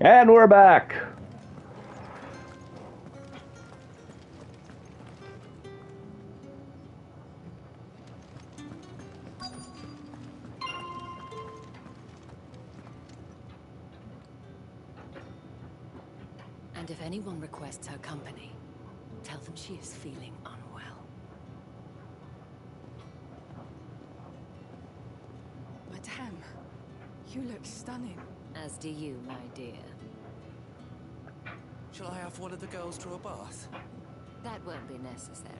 And we're back. And if anyone requests her company, tell them she is feeling unwell. Madame, you look stunning. As do you, my dear. Shall I have one of the girls draw a bath? That won't be necessary.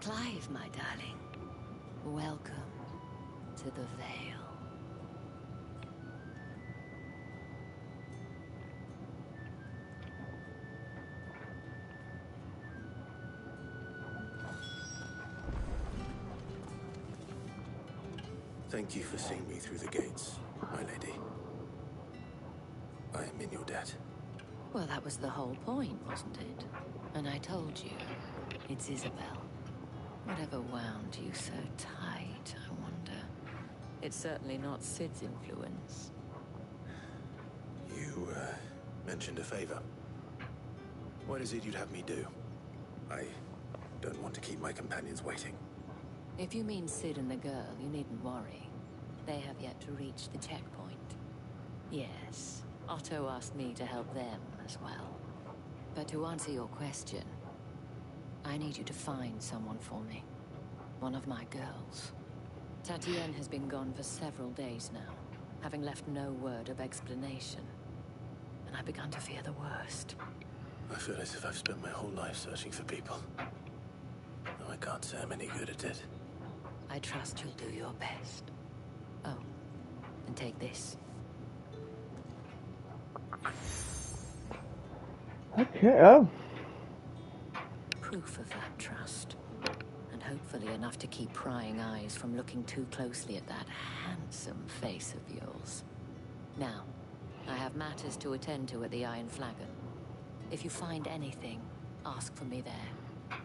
Clive, my darling. Welcome to the Vale. Thank you for seeing me through the gates, my lady. I am in your debt. Well, that was the whole point, wasn't it? And I told you, it's Isabella. Whatever wound you so tight, I wonder. It's certainly not Sid's influence. You, mentioned a favor. What is it you'd have me do? I don't want to keep my companions waiting. If you mean Sid and the girl, you needn't worry. They have yet to reach the checkpoint. Yes, Otto asked me to help them as well. But to answer your question, I need you to find someone for me. One of my girls. Tatienne has been gone for several days now, having left no word of explanation. And I've begun to fear the worst. I feel as if I've spent my whole life searching for people. Though I can't say I'm any good at it. I trust you'll do your best. Oh, and take this. Okay, oh. Proof of that trust. And hopefully enough to keep prying eyes from looking too closely at that handsome face of yours. Now, I have matters to attend to at the Iron Flagon. If you find anything, ask for me there.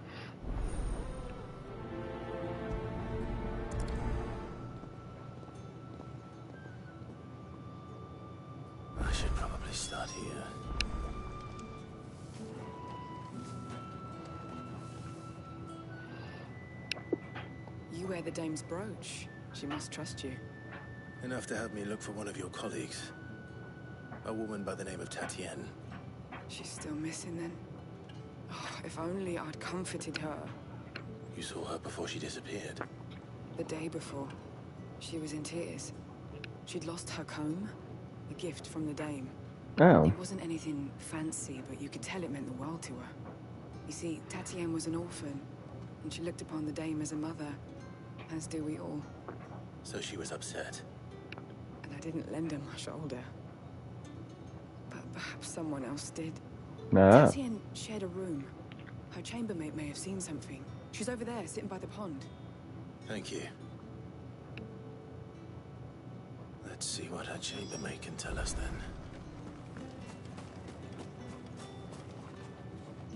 I should probably start here. You wear the dame's brooch. She must trust you. Enough to have me look for one of your colleagues. A woman by the name of Tatienne. She's still missing then. Oh, if only I'd comforted her. You saw her before she disappeared. The day before, she was in tears. She'd lost her comb, a gift from the dame. Oh. It wasn't anything fancy, but you could tell it meant the world to her. You see, Tatienne was an orphan, and she looked upon the dame as a mother, as do we all. So she was upset. And I didn't lend her my shoulder. But perhaps someone else did. Ah. Tatienne shared a room. Her chambermaid may have seen something. She's over there, sitting by the pond. Thank you. Let's see what her chambermaid can tell us then.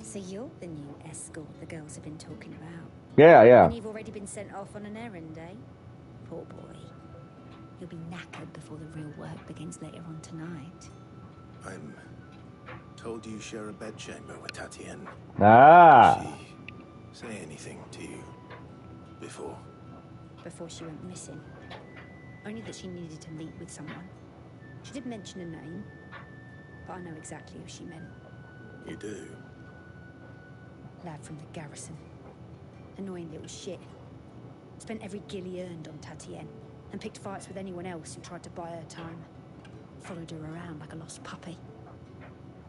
So you're the new escort the girls have been talking about. Yeah. And you've already been sent off on an errand, eh? Poor boy. You'll be knackered before the real work begins later on tonight. I'm told you share a bedchamber with Tatienne. Ah. Did she say anything to you before? Before she went missing. Only that she needed to meet with someone. She did mention a name, but I know exactly who she meant. You do? Lad from the garrison. Annoying little shit. Spent every guil he earned on Tatienne, and picked fights with anyone else who tried to buy her time. Followed her around like a lost puppy.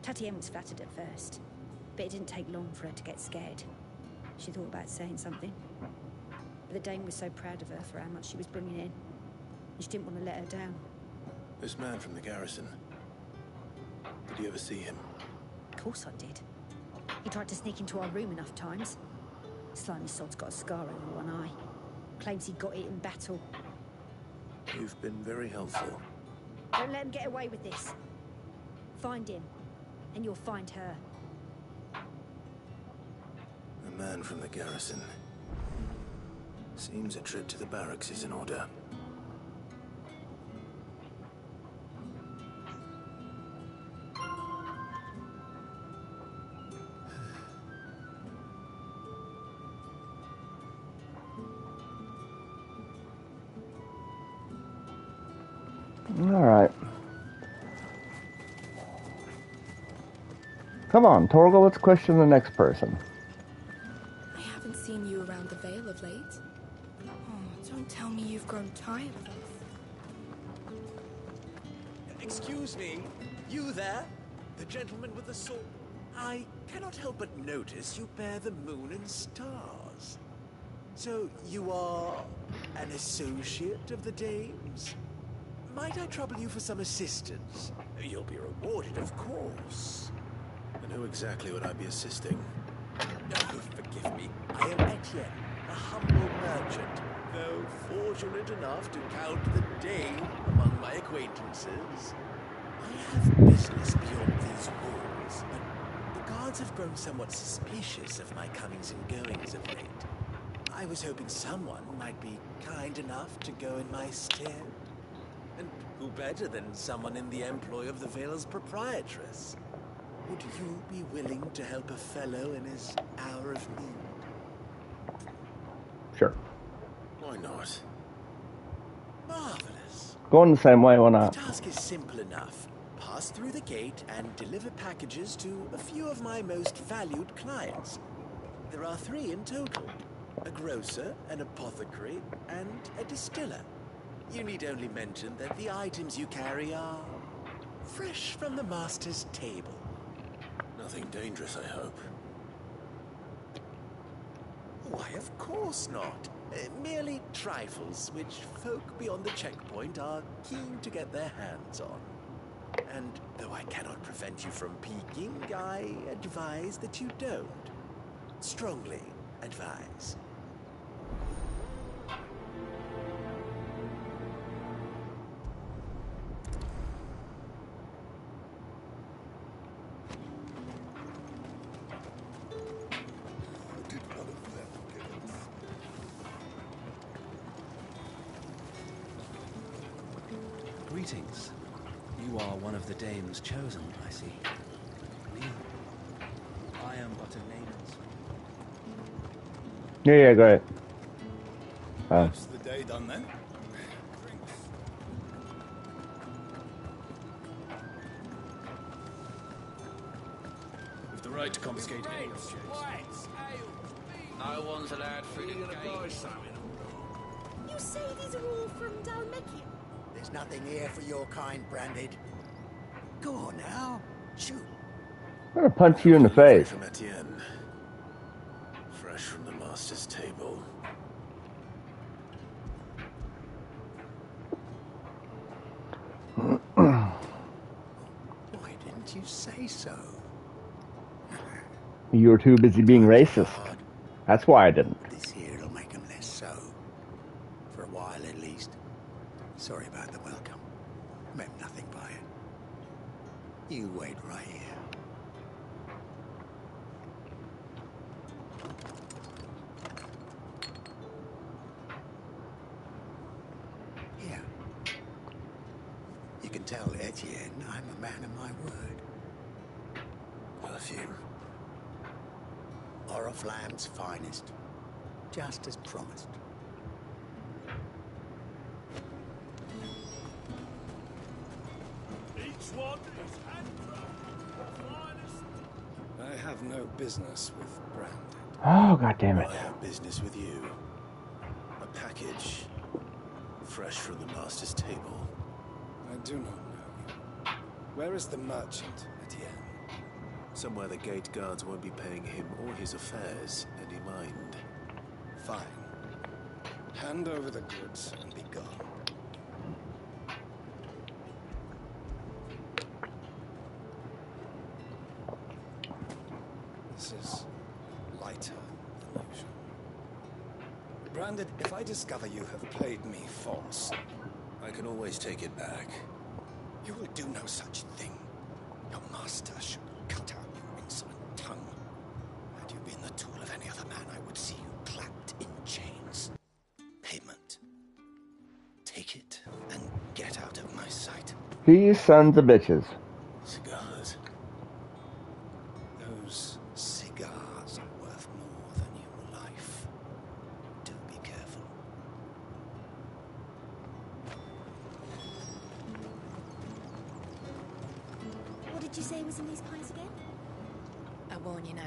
Tatienne was flattered at first, but it didn't take long for her to get scared. She thought about saying something. But the dame was so proud of her for how much she was bringing in, and she didn't want to let her down. This man from the garrison. Did you ever see him? Of course I did. He tried to sneak into our room enough times. Slimy sod's got a scar over one eye. Claims he got it in battle. You've been very helpful. Don't let him get away with this. Find him, and you'll find her. A man from the garrison. Seems a trip to the barracks is in order. Alright. Come on, Torgal, let's question the next person. I haven't seen you around the Vale of late. Oh, don't tell me you've grown tired of us. Excuse me, you there? The gentleman with the sword? I cannot help but notice you bear the moon and stars. So you are an associate of the dames? Might I trouble you for some assistance? You'll be rewarded, of course. And who exactly would I be assisting? Oh, forgive me. I am Etienne, a humble merchant, though fortunate enough to count the Dane among my acquaintances. I have business beyond these walls, but the guards have grown somewhat suspicious of my comings and goings of late. I was hoping someone might be kind enough to go in my stead. And who better than someone in the employ of the Vale's proprietress? Would you be willing to help a fellow in his hour of need? Sure. Why not? Marvelous. Going the same way, why The not? task is simple enough. Pass through the gate and deliver packages to a few of my most valued clients. There are 3 in total. A grocer, an apothecary, and a distiller. You need only mention that the items you carry are fresh from the master's table. Nothing dangerous, I hope. Why, of course not. Merely trifles which folk beyond the checkpoint are keen to get their hands on. And though I cannot prevent you from peeking, I advise that you don't. Strongly advise. Greetings. You are one of the dames chosen, I see. Me, I am but a layman's. Yeah, go ahead. That's the day done then. Drinks. With the right to confiscate any objects. No one's allowed through the gate. You say these are all from Dalmekia? There's nothing here for your kind, Branded. Go on now. Shoot. I'm gonna punch you in the face. From Etienne. Fresh from the master's table. Why didn't you say so? You were too busy being racist. That's why I didn't. This here'll make them less so. For a while, at least. Sorry about the welcome. Meant nothing by it. You wait right here. Here. You can tell Etienne I'm a man of my word. Perfume. Oriflamme's finest. Just as promised. I have no business with Branded. Oh, god damn it. I have business with you. A package. Fresh from the master's table. I do not know. Where is the merchant, Etienne? Somewhere the gate guards won't be paying him or his affairs any mind. Fine. Hand over the goods and be gone. This is lighter than usual. Branded, if I discover you have played me false, I can always take it back. you will do no such thing. Your master should cut out your insolent tongue. Had you been the tool of any other man, I would see you clapped in chains. These sons of bitches. Cigars. Those cigars are worth more than your life. Do be careful. What did you say was in these pies again? I warn you now,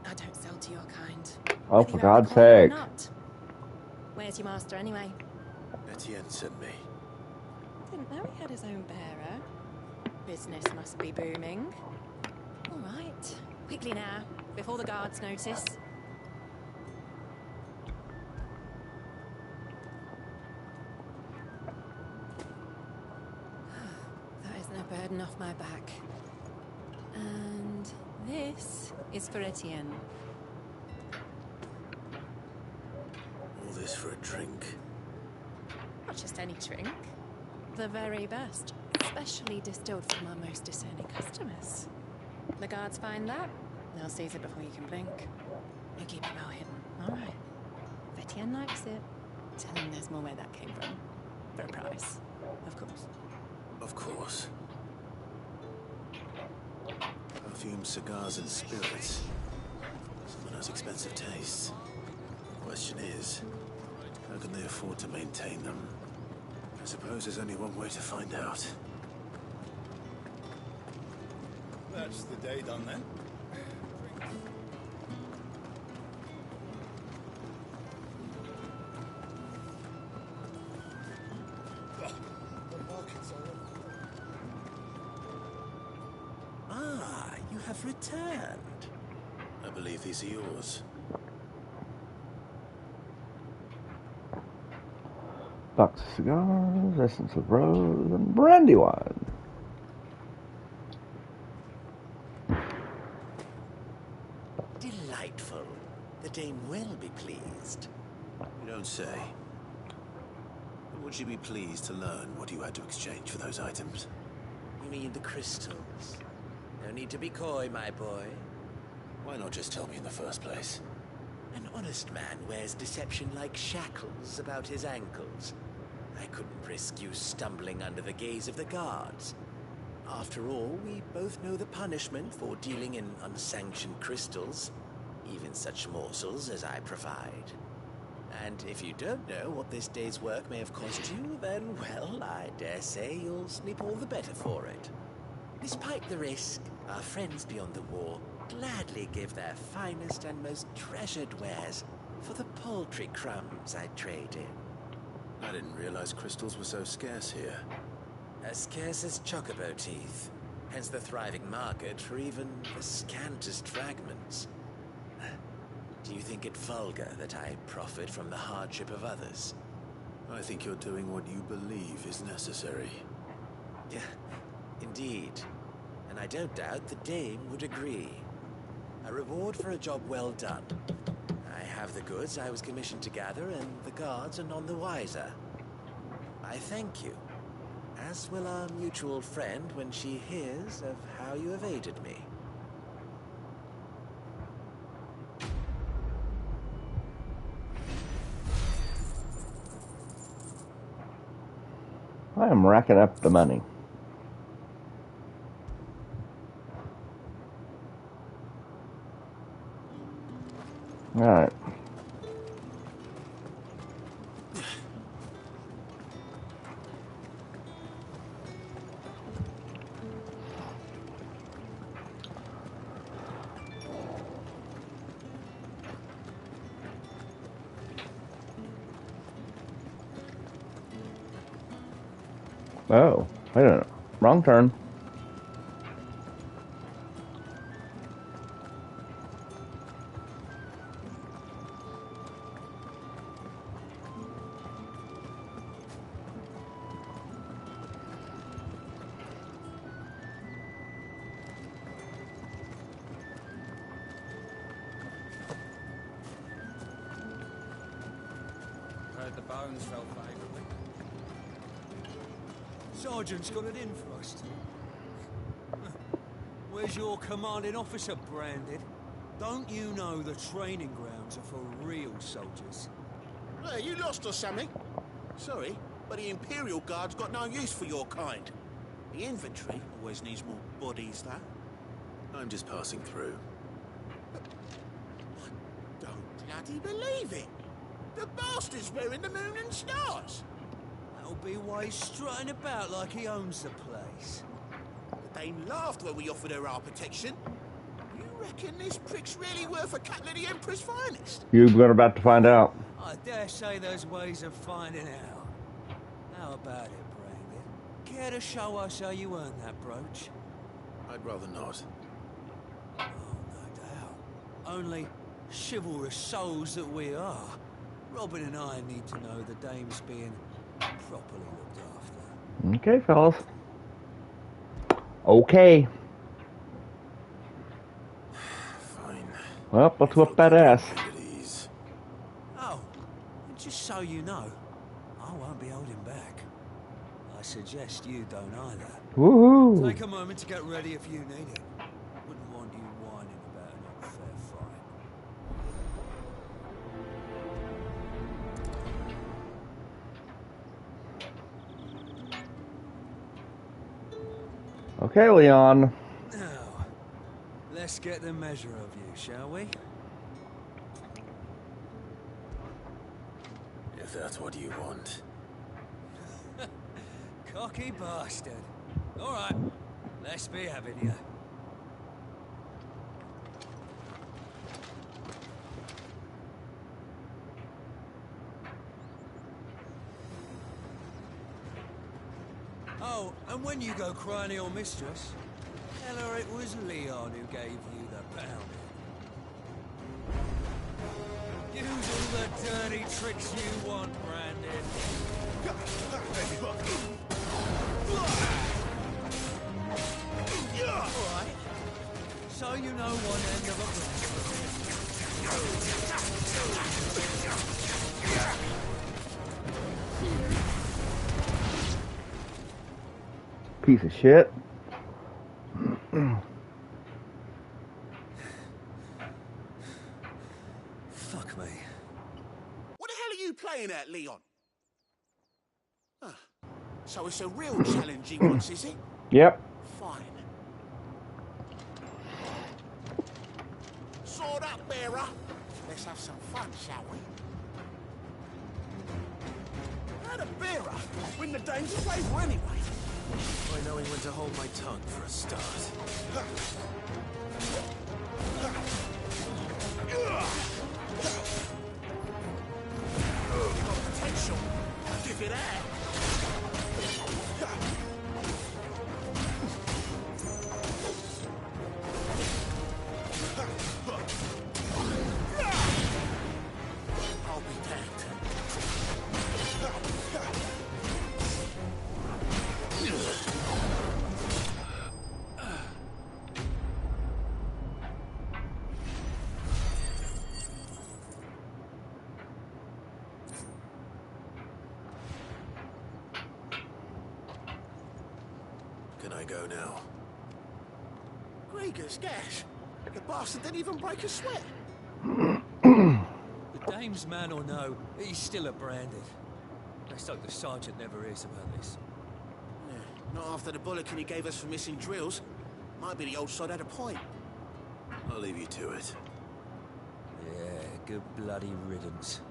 I don't sell to your kind. Oh, Whether for you have God's the coin or sake. not. Where's your master anyway? Etienne sent me. Didn't know he had his own bearer. Business must be booming. All right, quickly now, before the guards notice. That isn't a burden off my back. And this is for Etienne. All this for a drink. Not just any drink. The very best, specially distilled from our most discerning customers. The guards find that, they'll seize it before you can blink. You keep it well hidden, all right. If Etienne likes it, tell him there's more where that came from. For a price, of course. Of course. Perfume, cigars, and spirits. Someone has expensive tastes. The question is, how can they afford to maintain them? I suppose there's only one way to find out. That's the day done then. Ah, you have returned. I believe these are yours. Box of cigars, essence of rose, and brandy wine. Delightful. The dame will be pleased. You don't say. But would she be pleased to learn what you had to exchange for those items? You mean the crystals? No need to be coy, my boy. Why not just tell me in the first place? An honest man wears deception like shackles about his ankles. I couldn't risk you stumbling under the gaze of the guards. After all, we both know the punishment for dealing in unsanctioned crystals, even such morsels as I provide. And if you don't know what this day's work may have cost you, then, well, I dare say you'll sleep all the better for it. Despite the risk, our friends beyond the wall gladly give their finest and most treasured wares for the paltry crumbs I trade in. I didn't realize crystals were so scarce here. As scarce as chocobo teeth, hence the thriving market for even the scantest fragments. Do you think it vulgar that I profit from the hardship of others? I think you're doing what you believe is necessary. Yeah, indeed. And I don't doubt the dame would agree. A reward for a job well done. I have the goods I was commissioned to gather, and the guards are none the wiser. I thank you, as will our mutual friend when she hears of how you have aided me. I am racking up the money. Alright. Oh, I don't know. Wrong turn. Heard the bones fell favourably. Sergeant's got it in for us. Where's your commanding officer branded? Don't you know the training grounds are for real soldiers? Hey, you lost or something? Sorry, but the Imperial Guard's got no use for your kind. The infantry always needs more bodies, though. I'm just passing through. Don't bloody believe it! The bastard's wearing the moon and stars! That'll be why he's strutting about like he owns the place. The Dame laughed when we offered her our protection. You reckon this prick's really worth a couple of the Emperor's finest? You're about to find out. I dare say there's ways of finding out. How about it, Brandon? Care to show us how you earned that brooch? I'd rather not. Oh, no doubt. Only chivalrous souls that we are. Robin and I need to know the Dame's being properly looked after. Okay, fellas. Okay. Fine. Well, let's whip that ass. Oh, and just so you know, I won't be holding back. I suggest you don't either. Woohoo! Take a moment to get ready if you need it. Wouldn't want you whining about an unfair fight. Okay, Leon. Now, let's get the measure of you, shall we? If that's what you want. Cocky bastard. All right, let's be having you. Oh, and when you go crying to your mistress, tell her it was Leon who gave you the pounding. Use all the dirty tricks you want, Brandon. Alright. So you know one end of a Piece of shit. Fuck me. What the hell are you playing at, Leon? Ah, so it's a real challenge he wants, is it? Yep. Fine. Sword up, bearer. Let's have some fun, shall we? How the bearer win the Dame's favour anyway? By knowing when to hold my tongue for a start. Potential. Give it out. I'll be damned. Can I go now? Gregor's gash. The bastard didn't even break a sweat. The Dame's man or no, he's still a Branded. Let's hope the sergeant never hears about this. Yeah, not after the bollocking he gave us for missing drills. Might be the old sod had a point. I'll leave you to it. Yeah, good bloody riddance.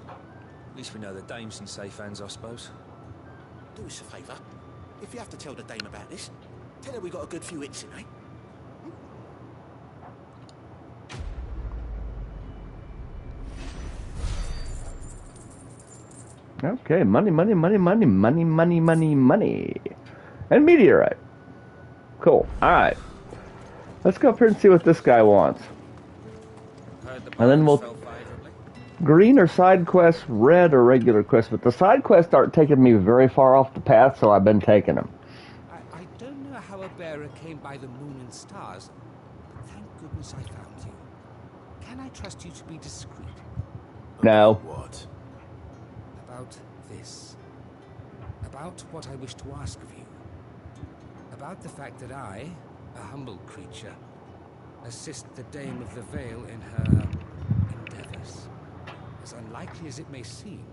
At least we know the Dame's in safe hands, I suppose. Do us a favour. If you have to tell the Dame about this, tell her we got a good few hits in, eh? Okay, money, money, money, money, money, money, money, money. And meteorite. Cool. Alright. Let's go up here and see what this guy wants. And then we'll... Green or side quest, red or regular quest. But the side quests aren't taking me very far off the path, so I've been taking them. I don't know how a bearer came by the moon and stars, but thank goodness I found you. Can I trust you to be discreet? No. What? About this. About what I wish to ask of you. About the fact that I, a humble creature, assist the Dame of the Vale in her endeavors. As unlikely as it may seem,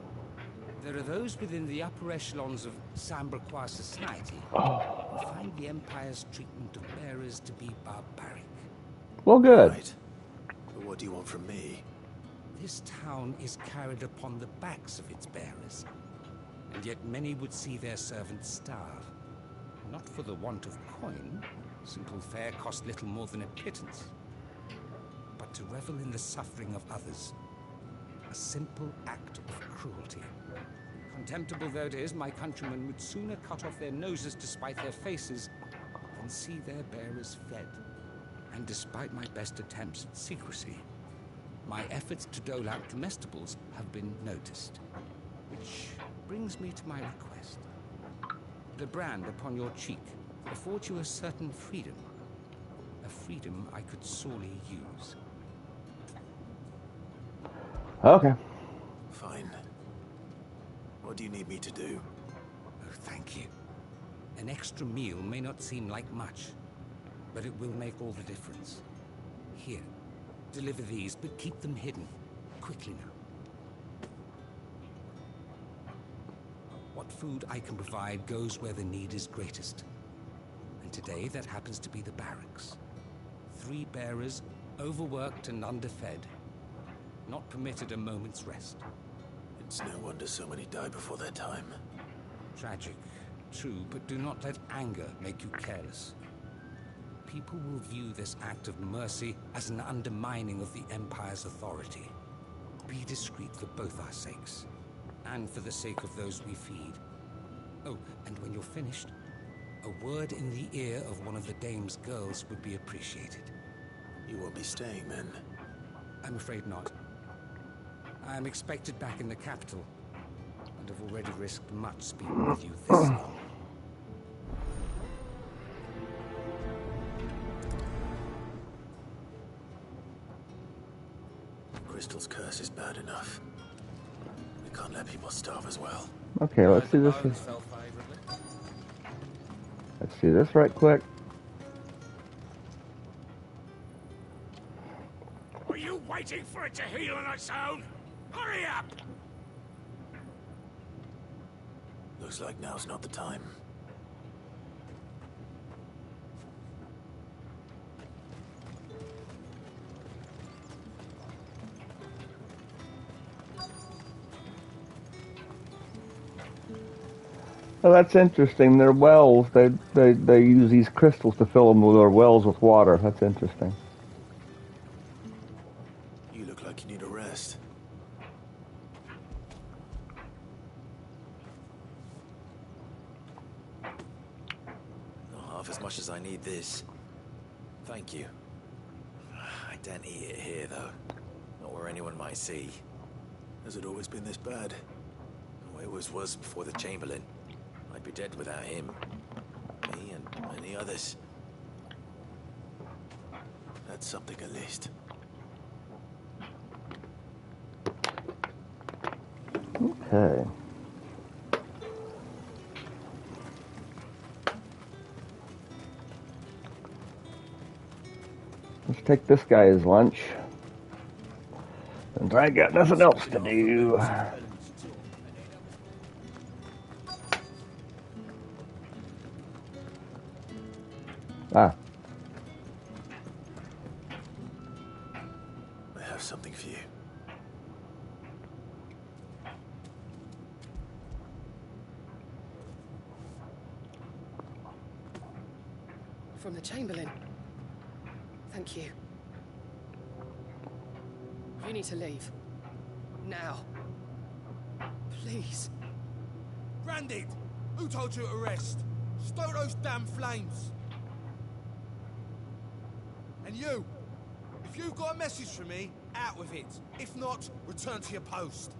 There are those within the upper echelons of Sambraquois society who find the Empire's treatment of bearers to be barbaric. Well, good. Right. But what do you want from me? This town is carried upon the backs of its bearers, and yet many would see their servants starve. Not for the want of coin, simple fare cost little more than a pittance, but to revel in the suffering of others, a simple act of cruelty. Contemptible though it is, my countrymen would sooner cut off their noses to spite their faces than see their bearers fed. And despite my best attempts at secrecy, my efforts to dole out comestibles have been noticed. Which brings me to my request. The brand upon your cheek affords you a certain freedom. A freedom I could sorely use. Okay. Fine. What do you need me to do? Oh, thank you. An extra meal may not seem like much, but it will make all the difference. Here, deliver these, but keep them hidden. Quickly now. What food I can provide goes where the need is greatest. And today that happens to be the barracks. 3 bearers, overworked and underfed. Not permitted a moment's rest. It's no wonder so many die before their time. Tragic, true, but do not let anger make you careless. People will view this act of mercy as an undermining of the Empire's authority. Be discreet for both our sakes, and for the sake of those we feed. Oh, and when you're finished, a word in the ear of one of the dame's girls would be appreciated. You won't be staying then? I'm afraid not. I am expected back in the capital, and have already risked much speaking with you this long. Crystal's curse is bad enough. We can't let people starve as well. Okay, let's do this. Let's do this right quick. Are you waiting for it to heal on its own? Hurry up! Looks like now's not the time. Well, that's interesting. Their wells, they use these crystals to fill them with their wells with water. That's interesting. You look like you need a rest. Not half as much as I need this. Thank you. I don't eat it here, though. Not where anyone might see. Has it always been this bad? Oh, it was worse before the Chamberlain. I'd be dead without him. Me and many others. That's something at least. Okay. Let's take this guy as lunch. Since I got nothing else to do. Ah. I have something for you. From the Chamberlain. Thank you. You need to leave. Now. Please. Branded! Who told you to rest? Stoke those damn flames! And you! If you've got a message for me, out with it. If not, return to your post.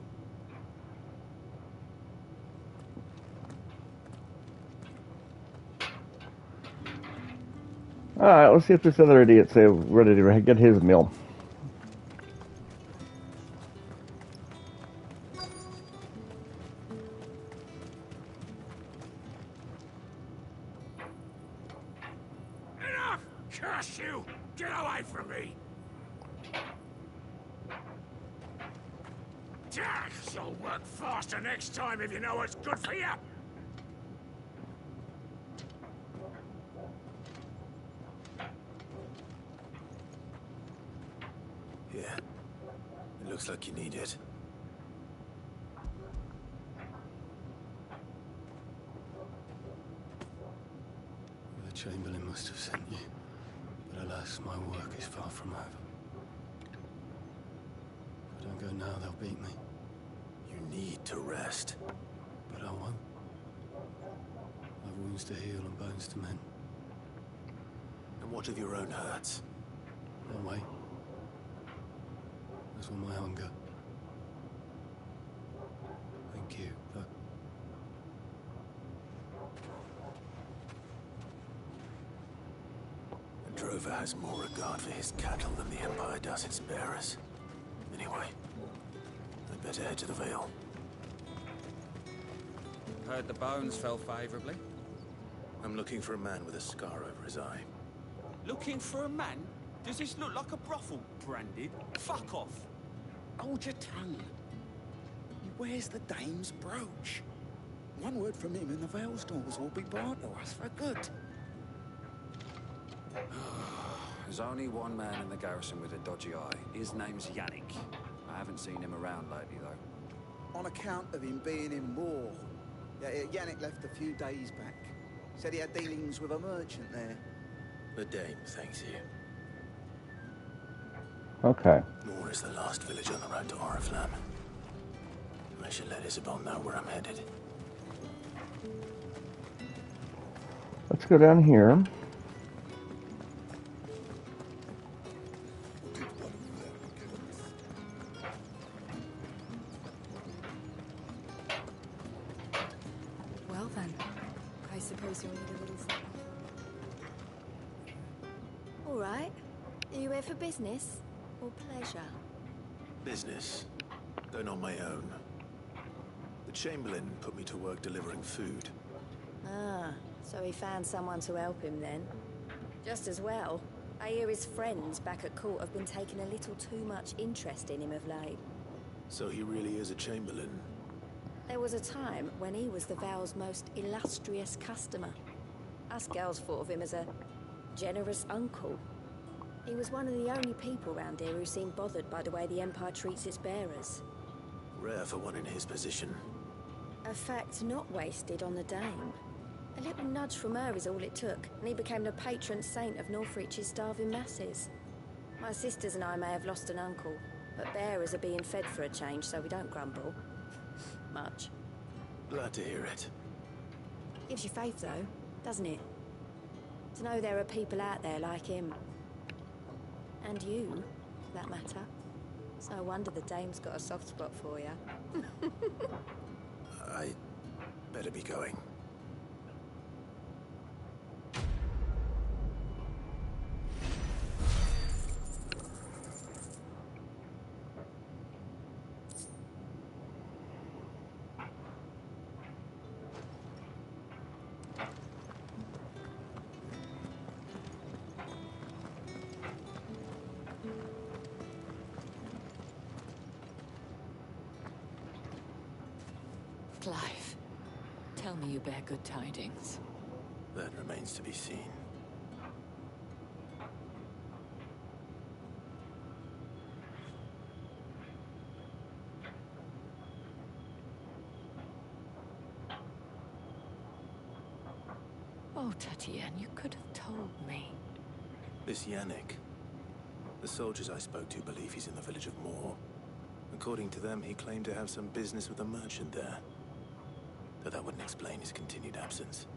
Alright, let's see if this other idiot's ready to get his meal. Enough! Curse you! Get away from me! So work faster next time if you know what's good for you. Yeah. It looks like you need it. The Chamberlain must have sent you. But alas, my work is far from over. If I don't go now, they'll beat me. You need to rest. But I won't. I've wounds to heal and bones to mend. And what of your own hurts? They'll wait. As will my hunger. Thank you, but... A drover has more regard for his cattle than the Empire does its bearers. Anyway, I'd better head to the Vale. Heard the bones fell favorably. I'm looking for a man with a scar over his eye. Looking for a man? Does this look like a brothel, Branded? Fuck off! Hold your tongue. He wears the dame's brooch. One word from him and the Vale's doors will be barred to us for good. There's only one man in the garrison with a dodgy eye. His name's Yannick. I haven't seen him around lately, though. On account of him being in war. Yeah, Yannick left a few days back. Said he had dealings with a merchant there. The dame thanks you. Okay. Moor is the last village on the road to Oriflamme. I should let Isabella know where I'm headed. Let's go down here. Well then, I suppose you'll need a little something. All right. Are you here for business or pleasure? Business. Going on my own. The Chamberlain put me to work delivering food. Ah, so he found someone to help him then. Just as well. I hear his friends back at court have been taking a little too much interest in him of late. So he really is a Chamberlain? There was a time when he was the Vale's most illustrious customer. Us girls thought of him as a generous uncle. He was one of the only people around here who seemed bothered by the way the Empire treats its bearers. Rare for one in his position. A fact not wasted on the Dame. A little nudge from her is all it took, and he became the patron saint of Northreach's starving masses. My sisters and I may have lost an uncle, but bearers are being fed for a change, so we don't grumble. Much. Glad to hear it. Gives you faith, though, doesn't it? To know there are people out there like him. And you, for that matter. It's no wonder the Dame's got a soft spot for you. I better be going. Clive, tell me you bear good tidings. That remains to be seen. Oh, Tatienne, you could have told me. This Yannick. The soldiers I spoke to believe he's in the village of Moor. According to them, he claimed to have some business with a merchant there. Though that wouldn't explain his continued absence.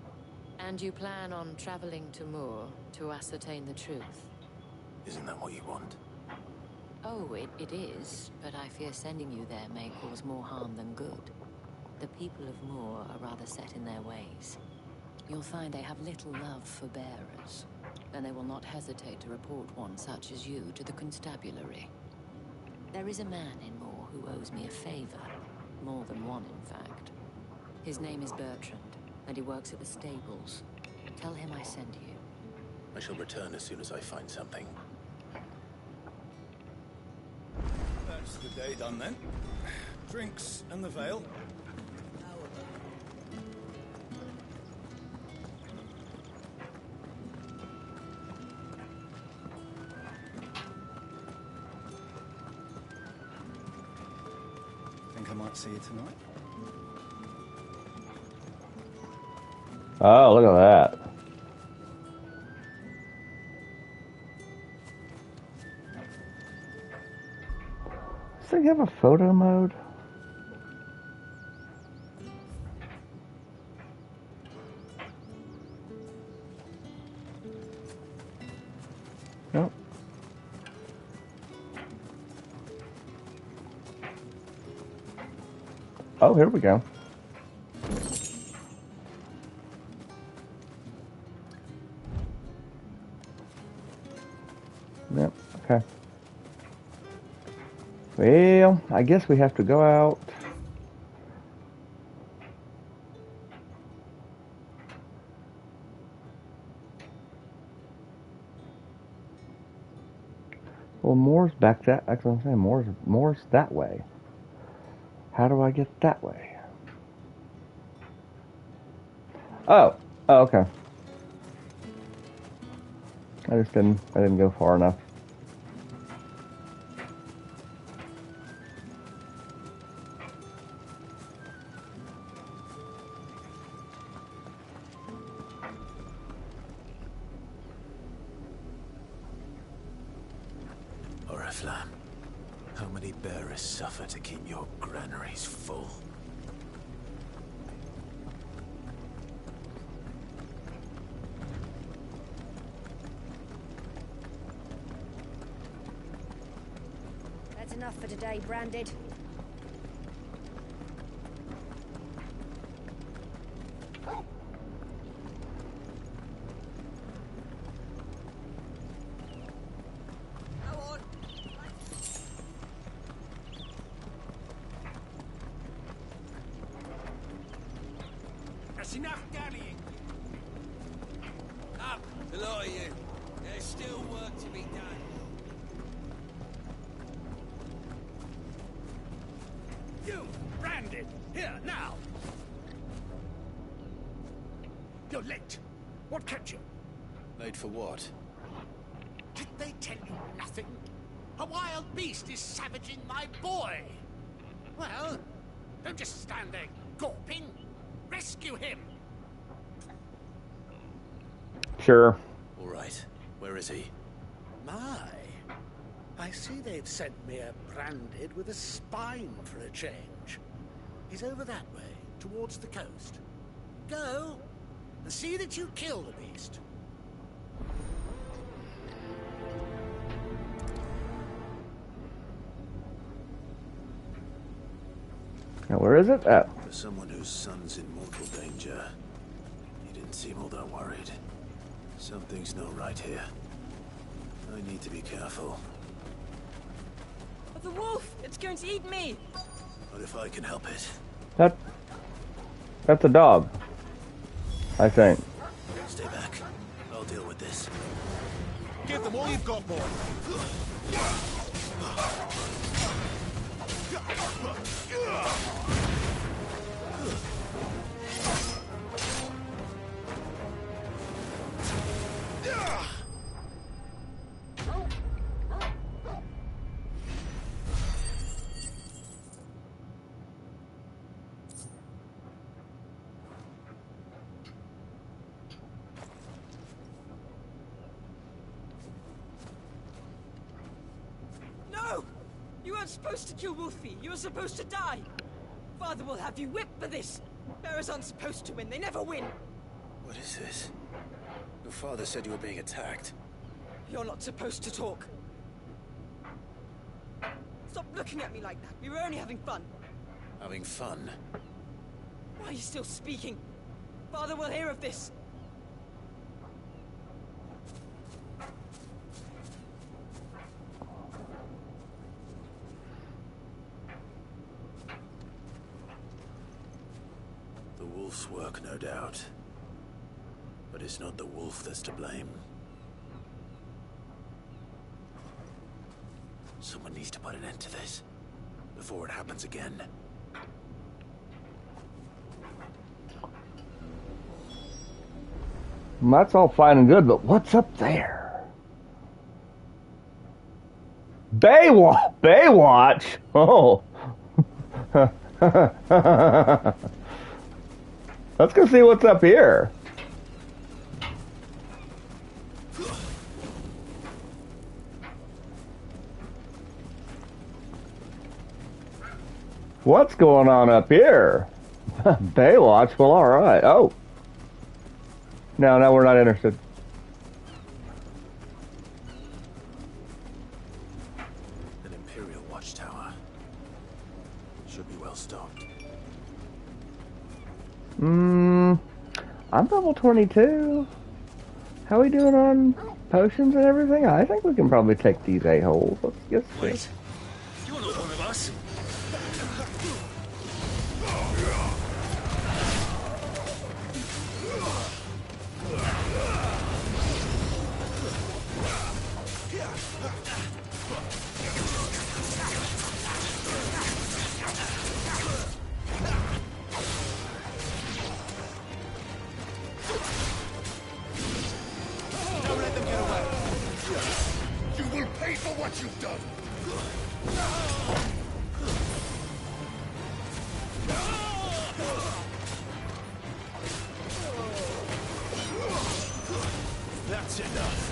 And you plan on traveling to Moor to ascertain the truth? Isn't that what you want? Oh, it is, but I fear sending you there may cause more harm than good. The people of Moor are rather set in their ways. You'll find they have little love for bearers, and they will not hesitate to report one such as you to the constabulary. There is a man in Moor who owes me a favor. More than one, in fact. His name is Bertrand, and he works at the stables. Tell him I sent you. I shall return as soon as I find something. That's the day done then. Drinks and the veil. Think I might see you tonight? Oh, look at that. Does it have a photo mode? Nope. Oh, here we go. Yep, okay. Well, I guess we have to go out. Well, Moore's back that. That's what I'm saying. Moore's that way. How do I get that way? Oh, okay. I didn't go far enough. Oriflamme, how many bearers suffer to keep your granaries full? That's enough for today, Branded. That's enough dallying. Up, the lot of you. There's still work to be done. You, Branded, here, now! You're late. What kept you? Late for what? Did they tell you nothing? A wild beast is savaging my boy! Well, don't just stand there gawping. Rescue him! Sure. All right. Where is he? My, I see they've sent me a Branded with a spine for a change. He's over that way, towards the coast. Go, and see that you kill the beast. Now, where is it? Oh. For someone whose son's in mortal danger, he didn't seem all that worried. Something's not right here. I need to be careful. But the wolf! It's going to eat me! But if I can help it... That's a dog. I think. Stay back. I'll deal with this. Give them all you've got, boy. No! You weren't supposed to kill Wolfie. You were supposed to die. Father will have you whipped for this. Bearers aren't supposed to win. They never win. What is this? Your father said you were being attacked. You're not supposed to talk. Stop looking at me like that. We were only having fun. Having fun? Why are you still speaking? Father will hear of this. The wolf's work, no doubt. But it's not the wolf that's to blame. Someone needs to put an end to this, before it happens again. That's all fine and good, but what's up there? Baywatch? Oh. Let's go see what's up here. What's going on up here? Baywatch? Well, alright. Oh. No, we're not interested. An Imperial watchtower. Should be well stocked. I'm level 22. How are we doing on potions and everything? I think we can probably take these a-holes. Let's get Wait. You're not one of us. Don't let them get away. You will pay for what you've done. That's enough.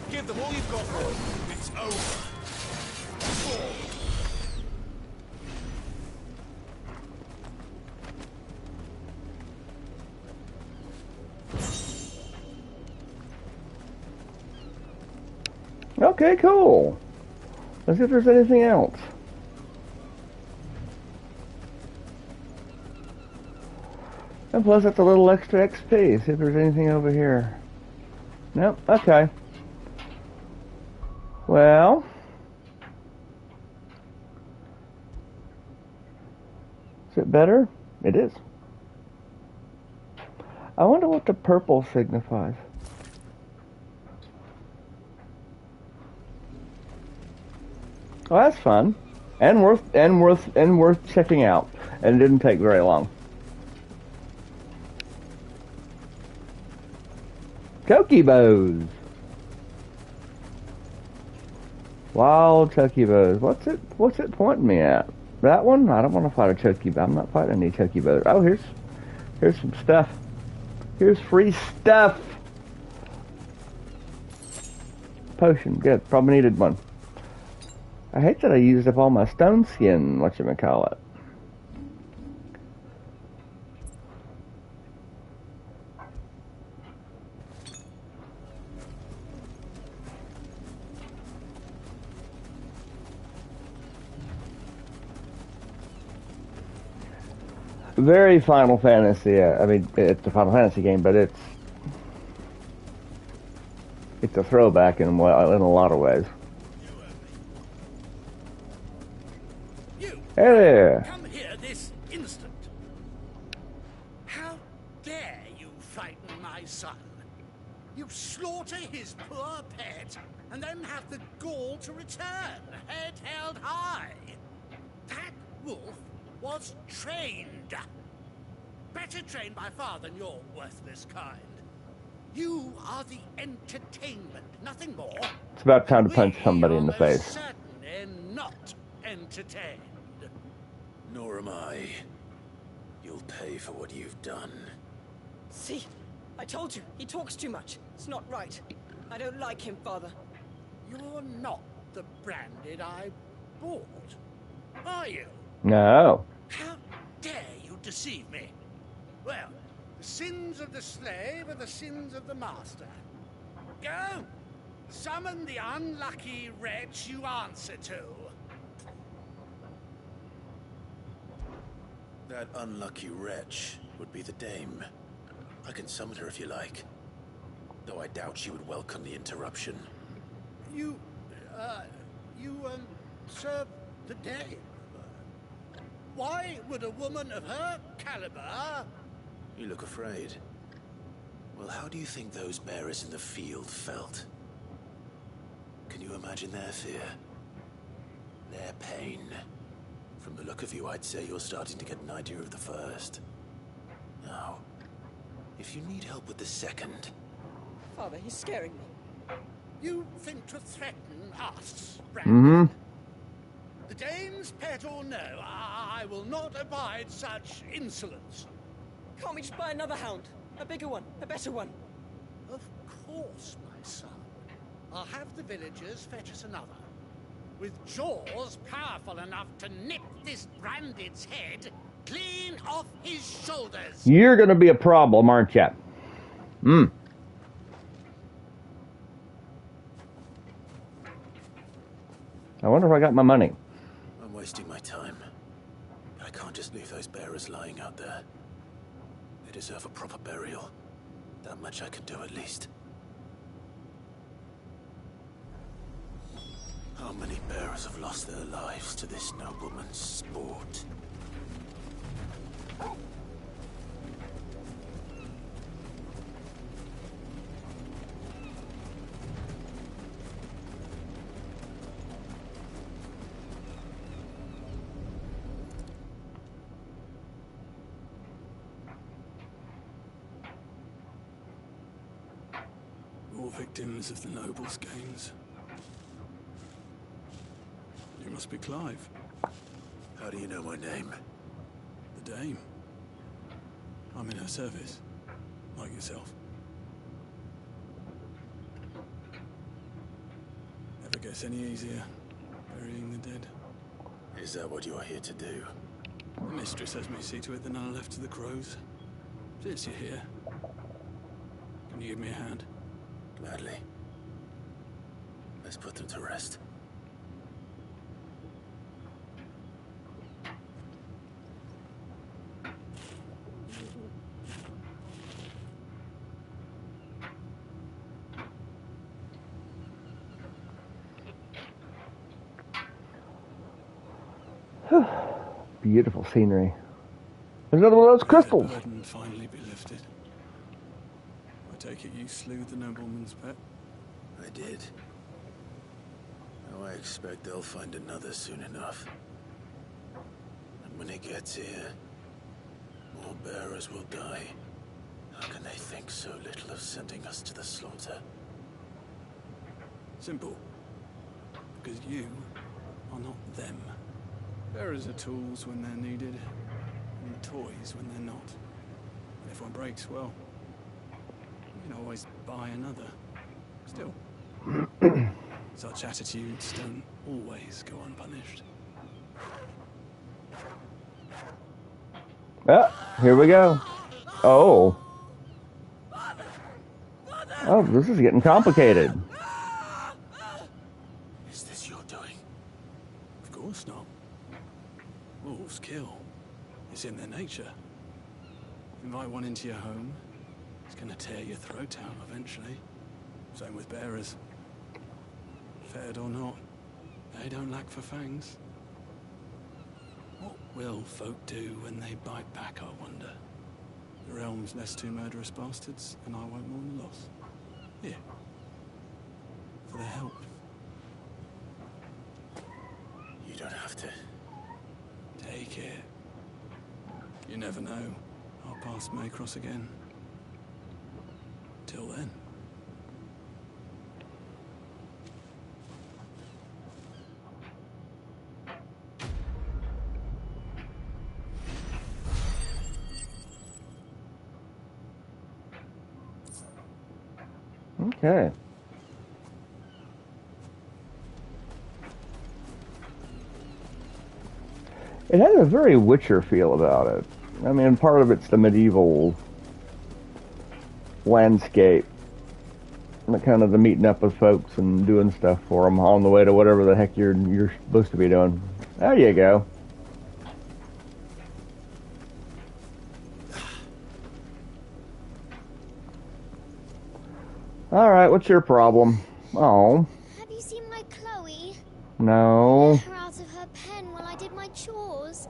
Give them all you've got, boy. It's over. Okay, cool. Let's see if there's anything else. And plus, that's a little extra XP. See if there's anything over here. Nope. Okay. Well. Is it better? It is. I wonder what the purple signifies. Well, that's fun, and worth checking out. And it didn't take very long. Chokibos. Wild Chokibos. What's it pointing me at? That one? I don't want to fight a Chokibo. I'm not fighting any Chokibos. Oh, here's some stuff. Here's free stuff. Potion. Good. Probably needed one. I hate that I used up all my stone skin, whatchamacallit. Very Final Fantasy. I mean, it's a Final Fantasy game, but it's a throwback in a lot of ways. Hey there. Come here this instant. How dare you frighten my son? You slaughter his poor pet and then have the gall to return, head held high. That wolf was trained. Better trained by far than your worthless kind. You are the entertainment, nothing more. It's about time to punch somebody in the face. Certainly not entertained. Nor am I. You'll pay for what you've done. See? I told you, he talks too much. It's not right. I don't like him, Father. You're not the branded I bought, are you? No. How dare you deceive me? Well, the sins of the slave are the sins of the master. Go! Summon the unlucky wretch you answer to. That unlucky wretch would be the dame. I can summon her if you like. Though I doubt she would welcome the interruption. You serve the dame. Why would a woman of her caliber... You look afraid. Well, how do you think those bearers in the field felt? Can you imagine their fear? Their pain? From the look of you, I'd say you're starting to get an idea of the first. Now, if you need help with the second... Father, he's scaring me. You think to threaten us, Mm-hmm. The Dane's pet or no, I will not abide such insolence. Can't we just buy another hound? A bigger one, a better one. Of course, my son. I'll have the villagers fetch us another. With jaws powerful enough to nip this Branded's head clean off his shoulders. You're gonna be a problem, aren't you? I wonder if I got my money. I'm wasting my time. I can't just leave those bearers lying out there. They deserve a proper burial. That much I can do at least. How many bearers have lost their lives to this nobleman's sport? More victims of the nobles' games. You must be Clive. How do you know my name? The Dame. I'm in her service, like yourself. Never gets any easier, burying the dead. Is that what you're here to do? The mistress has me see to it that none are left to the crows. Since you're here, can you give me a hand? Gladly. Let's put them to rest. Beautiful scenery. There's another one of those crystals. The burden finally be lifted. I take it you slew the nobleman's pet? I did. Now I expect they'll find another soon enough. And when it gets here, more bearers will die. How can they think so little of sending us to the slaughter? Simple. Because you are not them. Bearers are tools when they're needed, and toys when they're not. And if one breaks, well, you can always buy another. Still, such attitudes don't always go unpunished. Ah, here we go. Oh. Oh, this is getting complicated. Is this your doing? Of course not. Wolves kill. It's in their nature. Invite one into your home, it's gonna tear your throat out eventually. Same with bearers. Fed or not, they don't lack for fangs. What will folk do when they bite back, I wonder? The realm's less two murderous bastards, and I won't mourn the loss. Here. For their help. You don't have to. Take it. You never know. Our paths may cross again. Till then. Okay. It has a very Witcher feel about it. I mean, part of it's the medieval landscape. The kind of the meeting up with folks and doing stuff for them on the way to whatever the heck you're supposed to be doing. There you go. All right, what's your problem? Oh. Have you seen my Chloe? No. I let her out of her pen while I did my chores.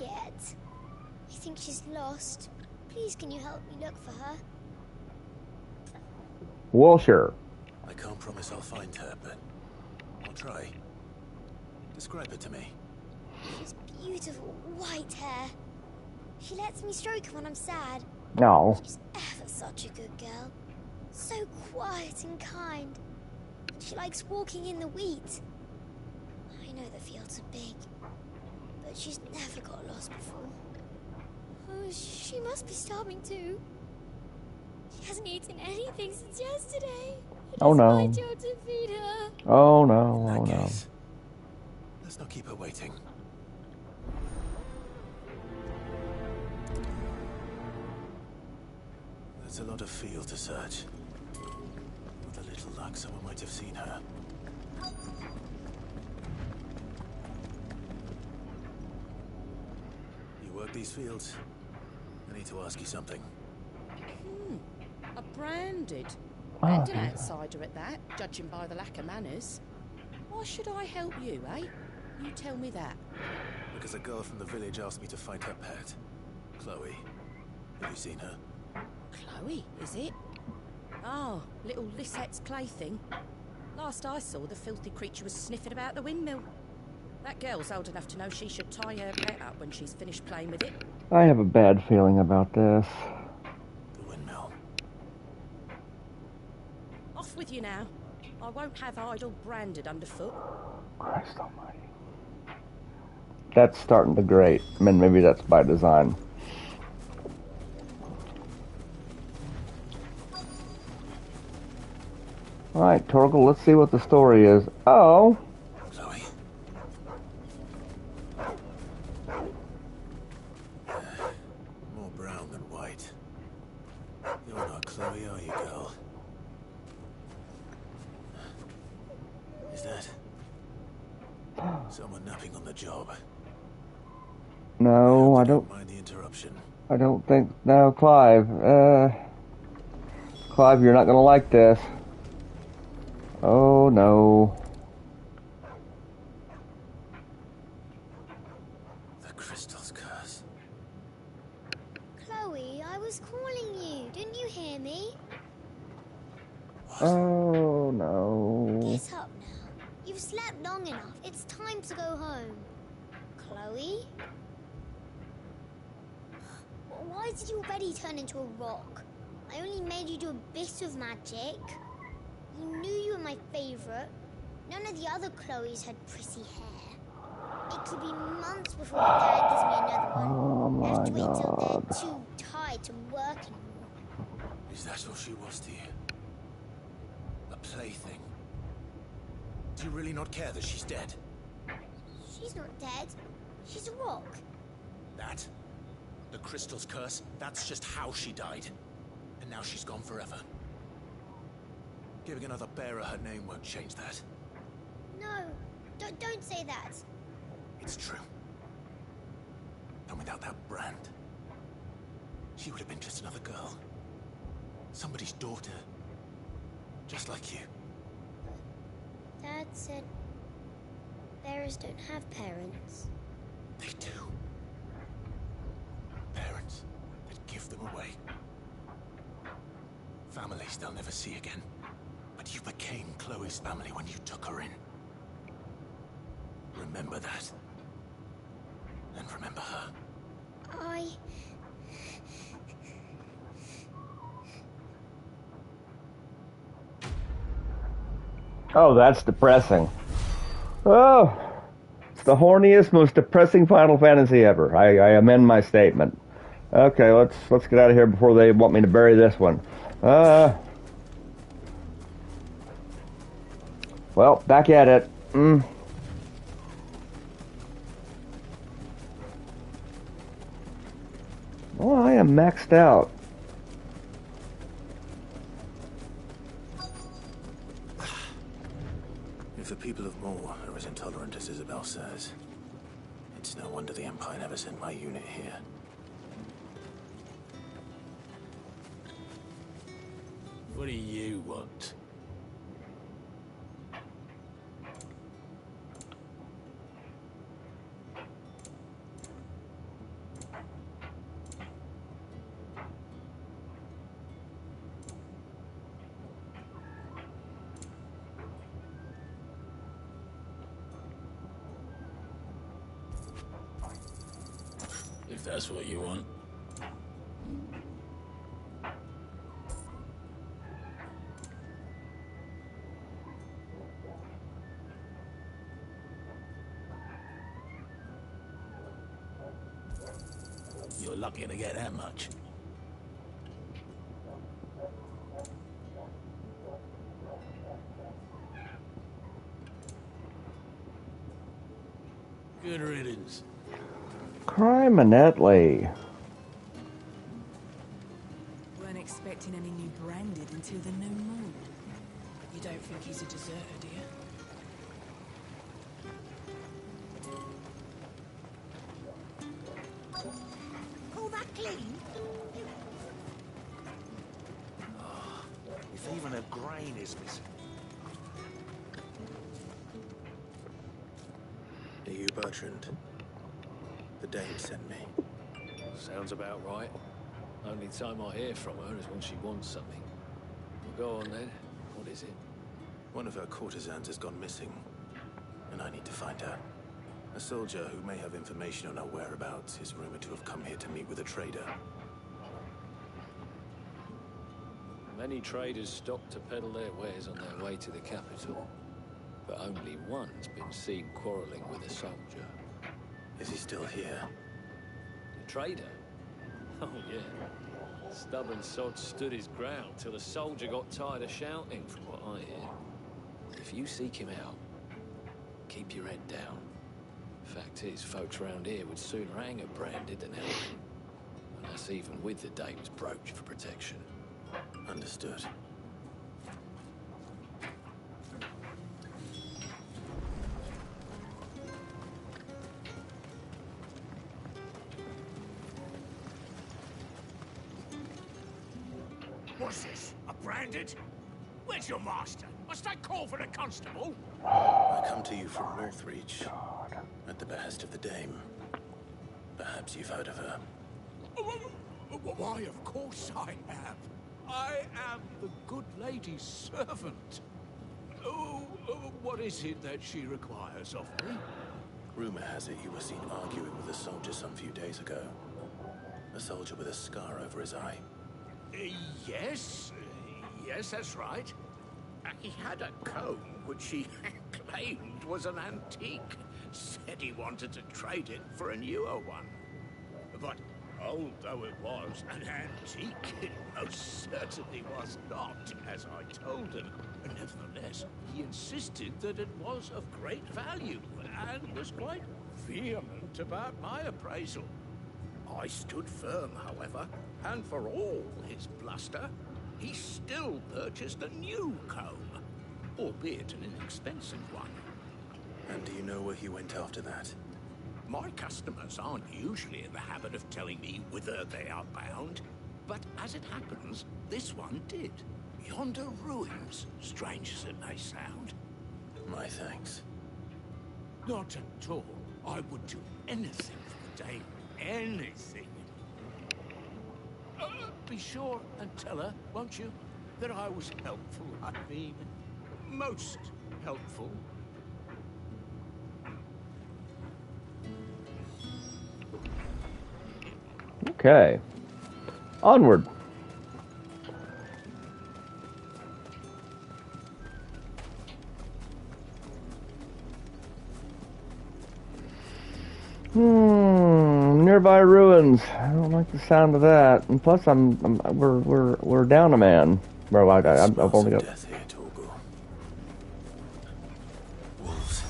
yet. I think she's lost. Please, can you help me look for her? Well, sure. I can't promise I'll find her, but I'll try. Describe her to me. She's beautiful, white hair. She lets me stroke her when I'm sad. No. She's ever such a good girl. So quiet and kind. She likes walking in the wheat. I know the fields are big, but she's never got lost before. Oh, she must be starving too. She hasn't eaten anything since yesterday. Oh no. My job to feed her. Oh no, oh no. Let's not keep her waiting. That's a lot of field to search. With a little luck, someone might have seen her. You work these fields? I need to ask you something. A branded. Oh, And an outsider at that, judging by the lack of manners. Why should I help you, eh? You tell me that. Because a girl from the village asked me to find her pet, Chloe. Have you seen her? Chloe, is it? Oh, little Lisette's plaything. Last I saw, the filthy creature was sniffing about the windmill. That girl's old enough to know she should tie her pet up when she's finished playing with it. I have a bad feeling about this. The windmill. Off with you now. I won't have idle branded underfoot. Christ almighty. That's starting to grate. I mean, maybe that's by design. Alright, Torgal, let's see what the story is. Oh! Chloe? More brown than white. You're not Chloe, are you, girl? Is that someone napping on the job? No, I don't. Mind the interruption. I don't think. No, Clive. Clive, you're not gonna like this. Oh no. The crystal's curse. Chloe, I was calling you. Didn't you hear me? Oh no. Get up now. You've slept long enough. It's time to go home. Chloe? Why did you already turn into a rock? I only made you do a bit of magic. You knew you were my favorite. None of the other Chloes had pretty hair. It could be months before my dad gives me another one. I have to wait till they're too tired to work anymore. Is that all she was to you? A plaything? Do you really not care that she's dead? She's not dead. She's a rock. That? The crystal's curse? That's just how she died. And now she's gone forever. Giving another bearer her name won't change that. No, don't say that. It's true. And without that brand, she would have been just another girl. Somebody's daughter. Just like you. Dad said bearers don't have parents. They do. Parents that give them away. Families they'll never see again. But you became Chloe's family when you took her in. Remember that. And remember her. Oh, that's depressing. Oh, it's the horniest, most depressing Final Fantasy ever. I amend my statement. Okay, let's get out of here before they want me to bury this one. Well, back at it. Well, I am maxed out. If the people of Moor are as intolerant as Isabel says, it's no wonder the Empire never sent my unit here. What do you want? that's what you want. You're lucky to get that much. Good riddance. Criminally. Weren't expecting any new branded until the new moon. You don't think he's a deserter, do you? All that clean? Oh, if even a grain is missing. Are you Bertrand? The Dame sent me. Sounds about right. Only time I hear from her is when she wants something. Well, go on then. What is it? One of her courtesans has gone missing, and I need to find her. A soldier who may have information on her whereabouts is rumored to have come here to meet with a trader. Many traders stop to peddle their wares on their way to the capital, but only one's been seen quarreling with a soldier. Is he still here? The trader? Oh, yeah. Stubborn sod stood his ground till the soldier got tired of shouting, from what I hear. If you seek him out, keep your head down. Fact is, folks around here would sooner hang a branded than help him. And that's even with the Dame's brooch for protection. Understood. What's this? A branded? Where's your master? Must I call for the constable? I come to you from Northreach, at the behest of the Dame. Perhaps you've heard of her. Why, of course I have. I am the good lady's servant. What is it that she requires of me? Rumor has it you were seen arguing with a soldier some few days ago. A soldier with a scar over his eye. Yes. Yes, that's right. He had a comb which he claimed was an antique. Said he wanted to trade it for a newer one. But old though it was, an antique it most certainly was not, as I told him. Nevertheless, he insisted that it was of great value, and was quite vehement about my appraisal. I stood firm, however, and for all his bluster, he still purchased a new comb, albeit an inexpensive one. And do you know where he went after that? My customers aren't usually in the habit of telling me whither they are bound, but as it happens, this one did. Yonder ruins, strange as it may sound. My thanks. Not at all. I would do anything for the Dame. Anything. Be sure and tell her, won't you, that I was helpful. I mean, most helpful. Okay. Onward. Nearby ruins. I don't like the sound of that. And plus, we're down a man, bro. I've only got. Wolves.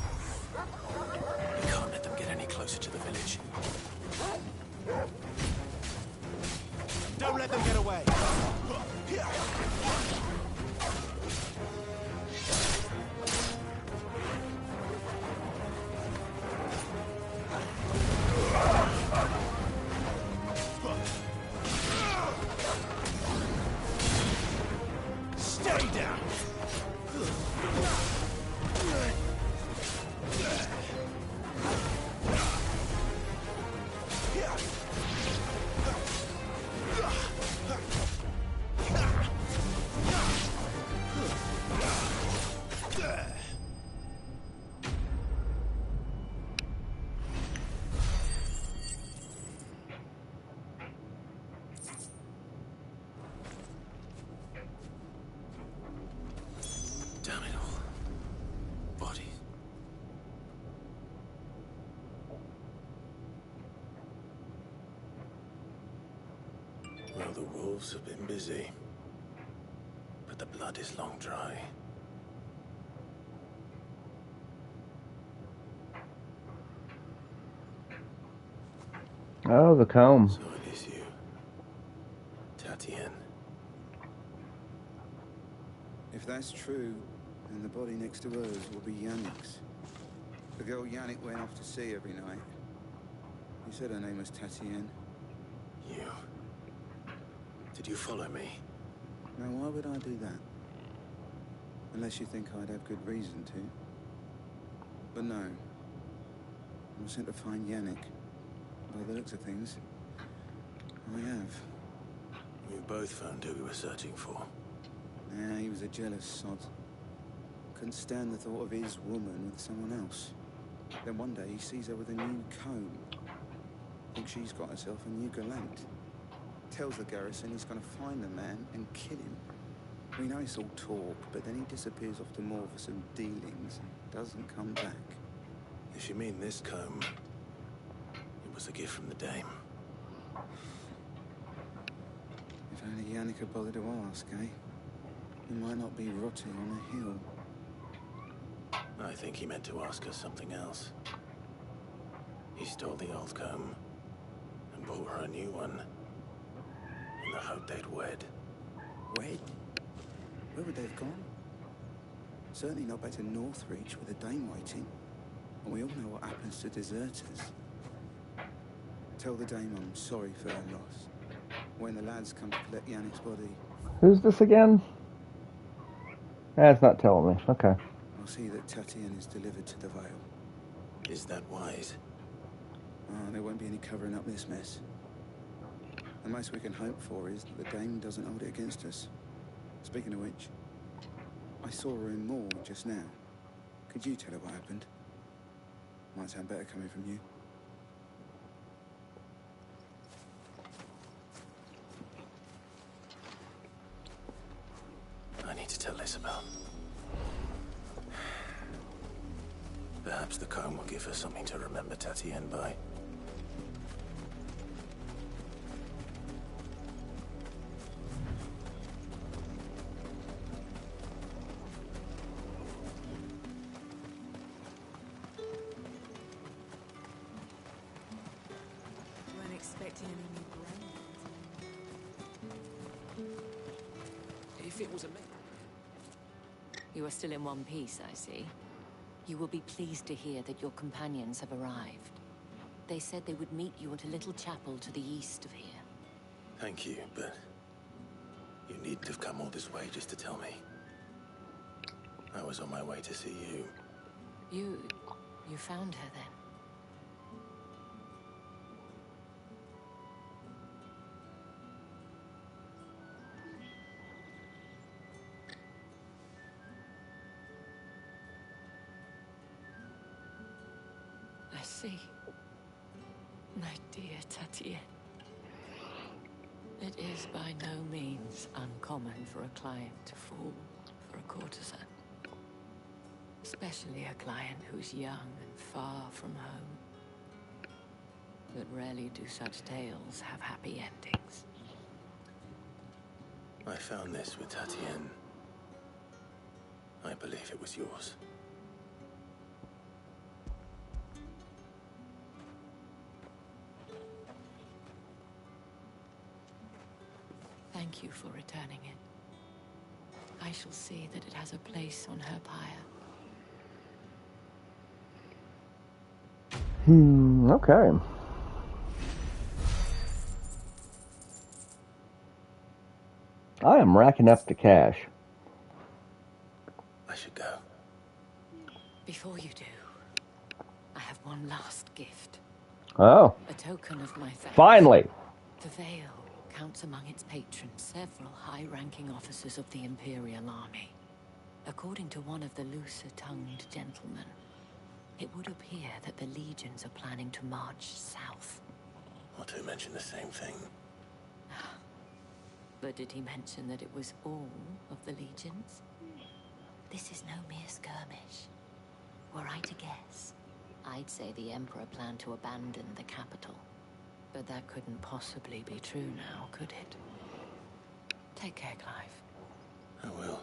We can't let them get any closer to the village. Don't let them get away. Stay down. wolves have been busy, but the blood is long dry. Oh, the comb. So it is you, Tatienne. If that's true, then the body next to hers will be Yannick's. The girl Yannick went off to see every night. You said her name was Tatienne. You... Did you follow me? Now, why would I do that? Unless you think I'd have good reason to. But no. I'm sent to find Yannick. By the looks of things, I have. We both found who we were searching for. Yeah, he was a jealous sod. Couldn't stand the thought of his woman with someone else. Then one day he sees her with a new comb. Thinks she's got herself a new gallant. Tells the garrison he's gonna find the man and kill him. We know it's all talk, but then he disappears off to Moor for some dealings and doesn't come back. If you mean this comb, it was a gift from the Dame. If only Yannick had bothered to ask, eh? He might not be rotting on a hill. I think he meant to ask us something else. He stole the old comb and bought her a new one in the hope they'd wed. Wed? Where would they have gone? Certainly not back to Northreach with a Dame waiting. And we all know what happens to deserters. Tell the Dame I'm sorry for her loss. When the lads come to collect Yannick's body, Who's this again? That's not telling me. Okay. I'll see that Tatienne is delivered to the Vale. Is that wise? There won't be any covering up this mess. The most we can hope for is that the Dame doesn't hold it against us. Speaking of which, I saw her in Moor just now. Could you tell her what happened? Might sound better coming from you. I need to tell Isabella. Perhaps the comb will give her something to remember Tatienne by. Weren't expecting any new brand. If it was a... You are still in one piece, I see. You will be pleased to hear that your companions have arrived. They said they would meet you at a little chapel to the east of here. Thank you, but you needn't have come all this way just to tell me. I was on my way to see you. You found her then? I see. My dear Tatienne. It is by no means uncommon for a client to fall for a courtesan. Especially a client who's young and far from home. But rarely do such tales have happy endings. I found this with Tatienne. I believe it was yours. Thank you for returning it. I shall see that it has a place on her pyre. Okay. I am racking up the cash. I should go. Before you do, I have one last gift. Oh. A token of my thanks. Finally. The Vale counts among its patrons several high-ranking officers of the Imperial Army. According to one of the looser-tongued gentlemen, it would appear that the legions are planning to march south. Not to mention the same thing. But did he mention that it was all of the legions? This is no mere skirmish. Were I to guess, I'd say the Emperor planned to abandon the capital. But that couldn't possibly be true now, could it? Take care, Clive. I will.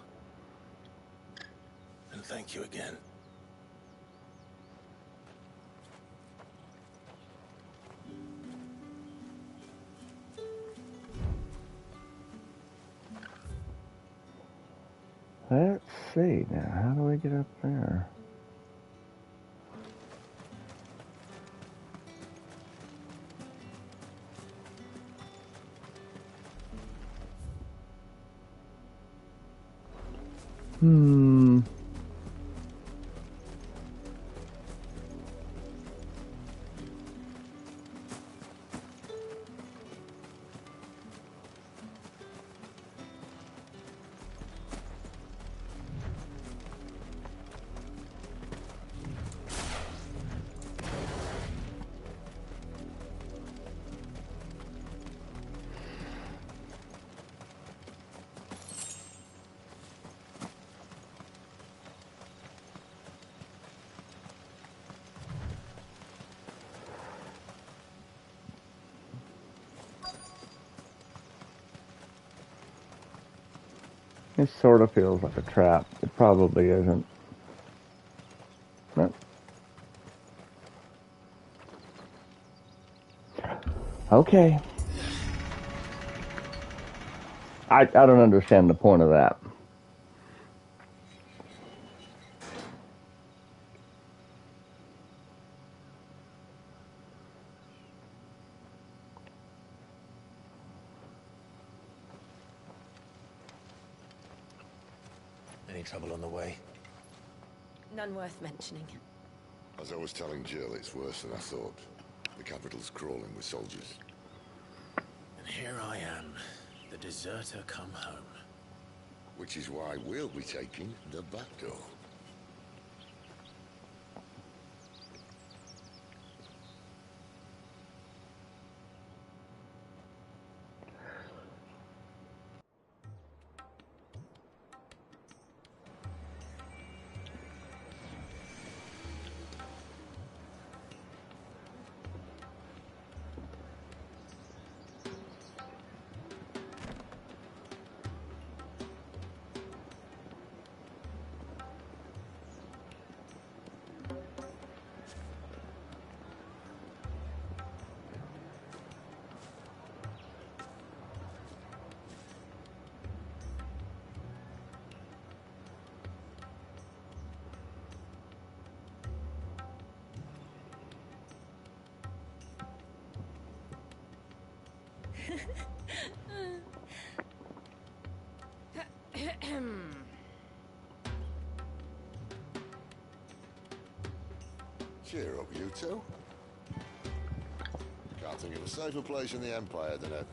And thank you again. Let's see now. How do we get up there? It sort of feels like a trap. It probably isn't. No. Okay. I don't understand the point of that. Any trouble on the way? None worth mentioning. As I was telling Jill, it's worse than I thought. The capital's crawling with soldiers. And here I am, the deserter come home. Which is why we'll be taking the back door. Cheer up, you two. Can't think of a safer place in the Empire than a...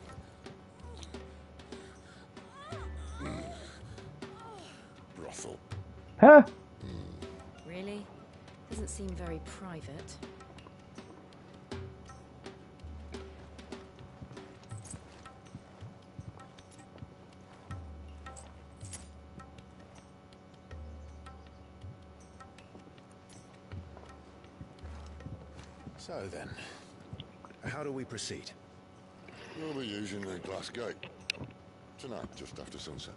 brothel. Huh? Really? Doesn't seem very private. So then, how do we proceed? We'll be using the glass gate. Tonight, just after sunset.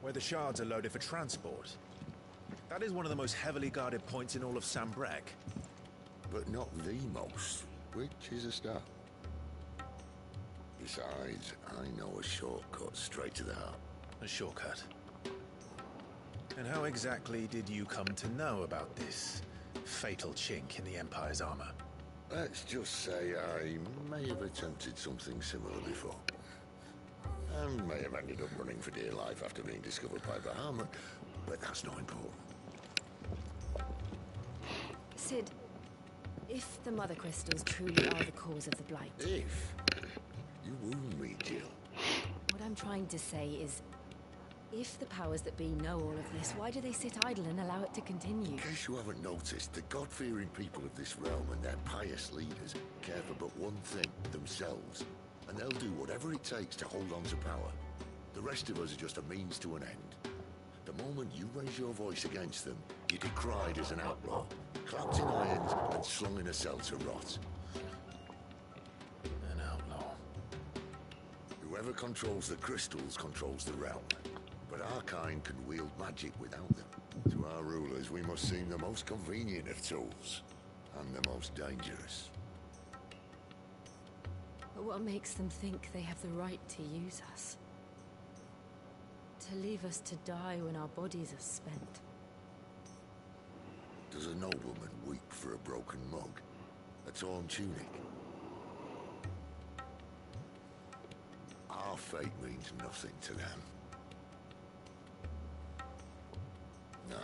Where the shards are loaded for transport. That is one of the most heavily guarded points in all of Sambrec. But not the most, which is a start. Besides, I know a shortcut straight to the heart. A shortcut? And how exactly did you come to know about this fatal chink in the Empire's armor? Let's just say I may have attempted something similar before. And may have ended up running for dear life after being discovered by Bahamut, but that's not important. Sid, if the Mother Crystals truly are the cause of the Blight... If? You wound me, Jill. What I'm trying to say is, if the powers that be know all of this, why do they sit idle and allow it to continue? In case you haven't noticed, the God-fearing people of this realm and their pious leaders care for but one thing, themselves. And they'll do whatever it takes to hold on to power. The rest of us are just a means to an end. The moment you raise your voice against them, you're decried as an outlaw, clapped in irons and slung in a cell to rot. An outlaw. Whoever Whoever controls the crystals controls the realm. But our kind can wield magic without them. To our rulers, we must seem the most convenient of tools. And the most dangerous. But what makes them think they have the right to use us? To leave us to die when our bodies are spent? Does a nobleman weep for a broken mug? A torn tunic? Our fate means nothing to them. No,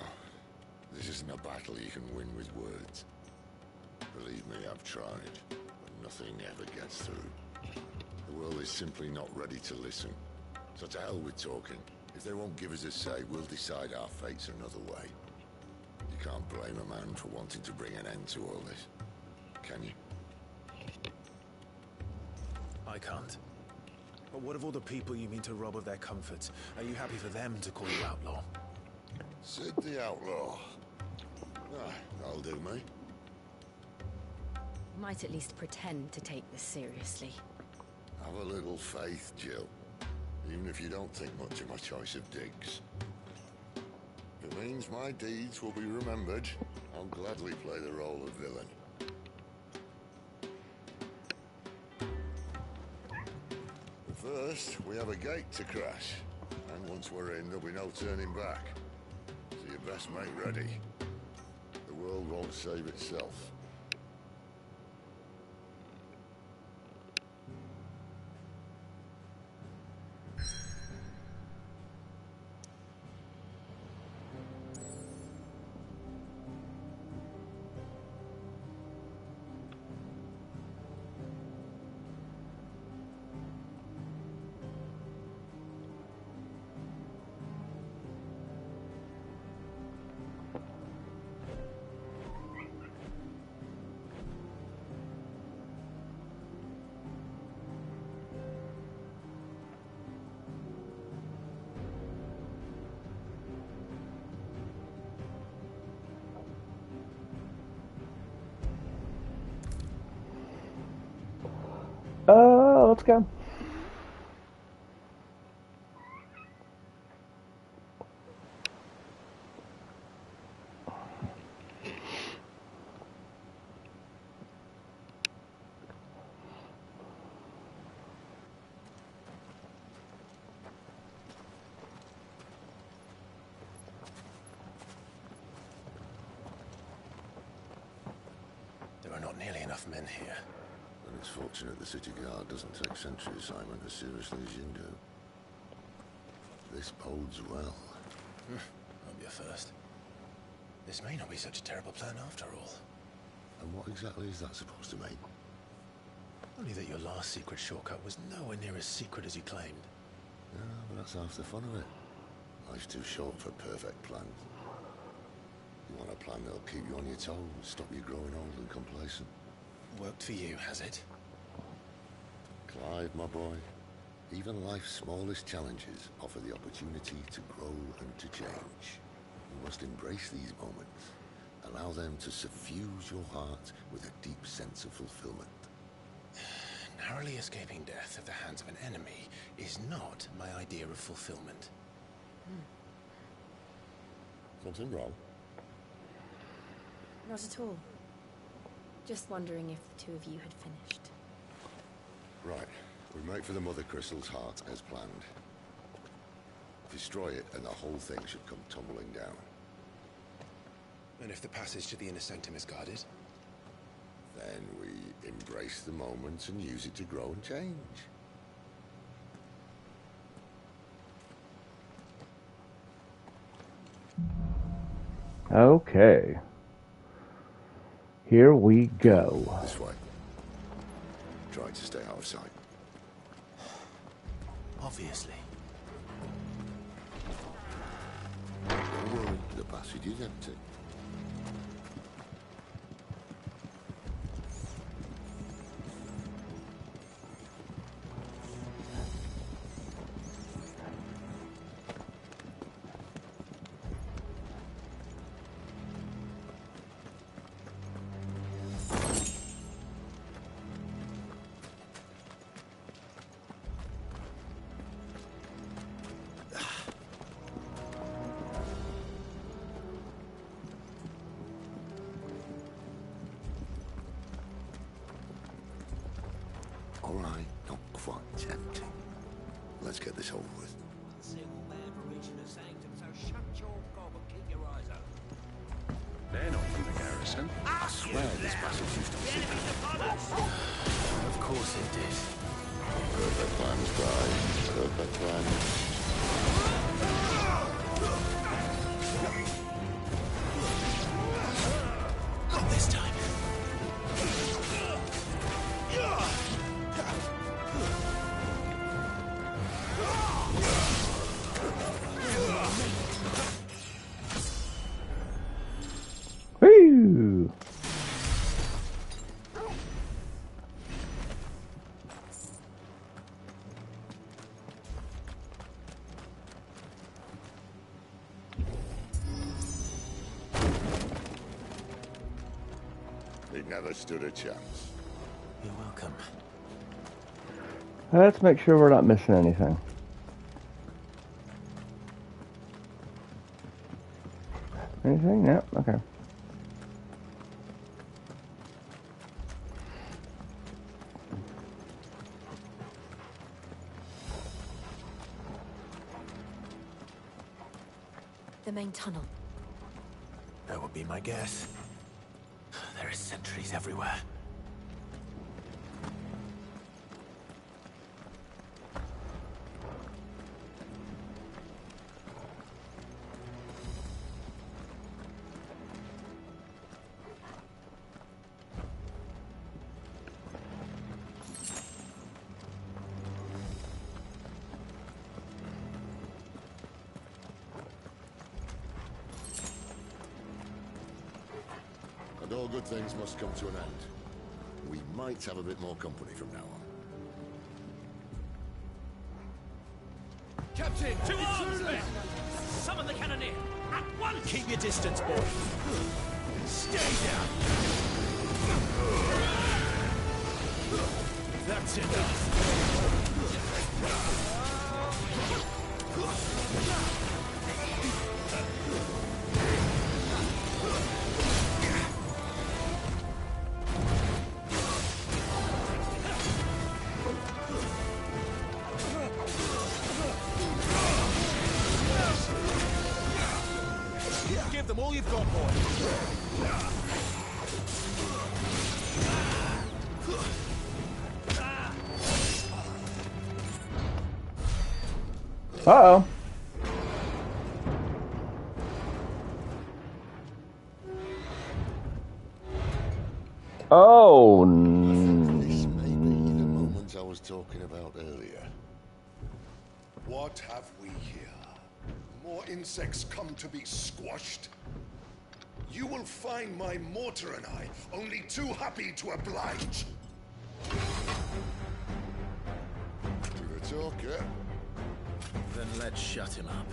this isn't a battle you can win with words. Believe me, I've tried, but nothing ever gets through. The world is simply not ready to listen. So to hell with talking. If they won't give us a say, we'll decide our fates another way. You can't blame a man for wanting to bring an end to all this, can you? I can't. But what of all the people you mean to rob of their comforts? Are you happy for them to call you outlaw? Sid the outlaw. Ah, that'll do me. Might at least pretend to take this seriously. Have a little faith, Jill. Even if you don't think much of my choice of digs. If it means my deeds will be remembered, I'll gladly play the role of villain. But first, we have a gate to crash. And once we're in, there'll be no turning back. So you best make ready. The world won't save itself. Let's go. There are not nearly enough men here. And it's fortunate the city guard doesn't take sentry assignment as seriously as you do. This bodes well. Won't be a first. This may not be such a terrible plan after all. And what exactly is that supposed to mean? Only that your last secret shortcut was nowhere near as secret as you claimed. Yeah, but that's half the fun of it. Life's too short for perfect plans. You want a plan that'll keep you on your toes, stop you growing old and complacent. Worked for you, has it? Clive, my boy, even life's smallest challenges offer the opportunity to grow and to change. You must embrace these moments. Allow them to suffuse your heart with a deep sense of fulfillment. Narrowly escaping death at the hands of an enemy is not my idea of fulfillment. Something wrong? Not at all. Just wondering if the two of you had finished. Right. We make for the Mother Crystal's heart as planned. Destroy it and the whole thing should come tumbling down. And if the passage to the inner sanctum is guarded? Then we embrace the moment and use it to grow and change. Okay. Here we go. This way. Try to stay out of sight. Obviously. Don't worry, the passage is empty. All right, not quite tempting. Let's get this over with. They're not from the garrison. I swear this passage used to be secret. Of course it did. Perfect plans, guys. Perfect plans. Not this time. Woo! He never stood a chance. You're welcome. Let's make sure we're not missing anything. Anything? Yep. Okay. The main tunnel. That would be my guess. There are sentries everywhere. And all good things must come to an end. We might have a bit more company from now on. Captain! To arms, men! Summon the cannoneer! At once! Keep your distance, boy. Stay down! That's enough. Give them all you've got, boy. Uh-oh. Oh. This may be the moment I was talking about earlier. What have we here? More insects come to be squashed? You will find my mortar and I only too happy to oblige. To the talker. Then let's shut him up.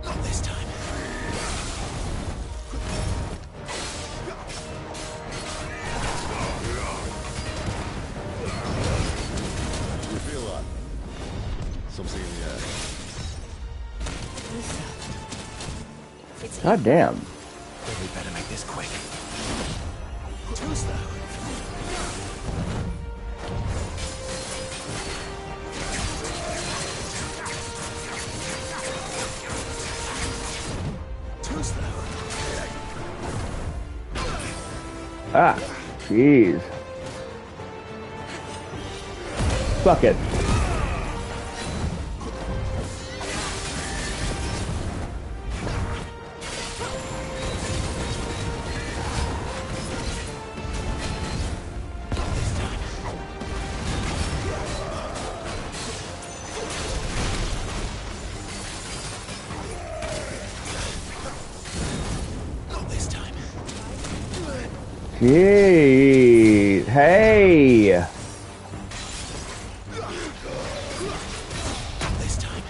Not this time. Do you feel that? Something in the air. God damn. We better make this quick. Too slow. Too slow. Ah, jeez. Fuck it. Jeez. Hey. This time.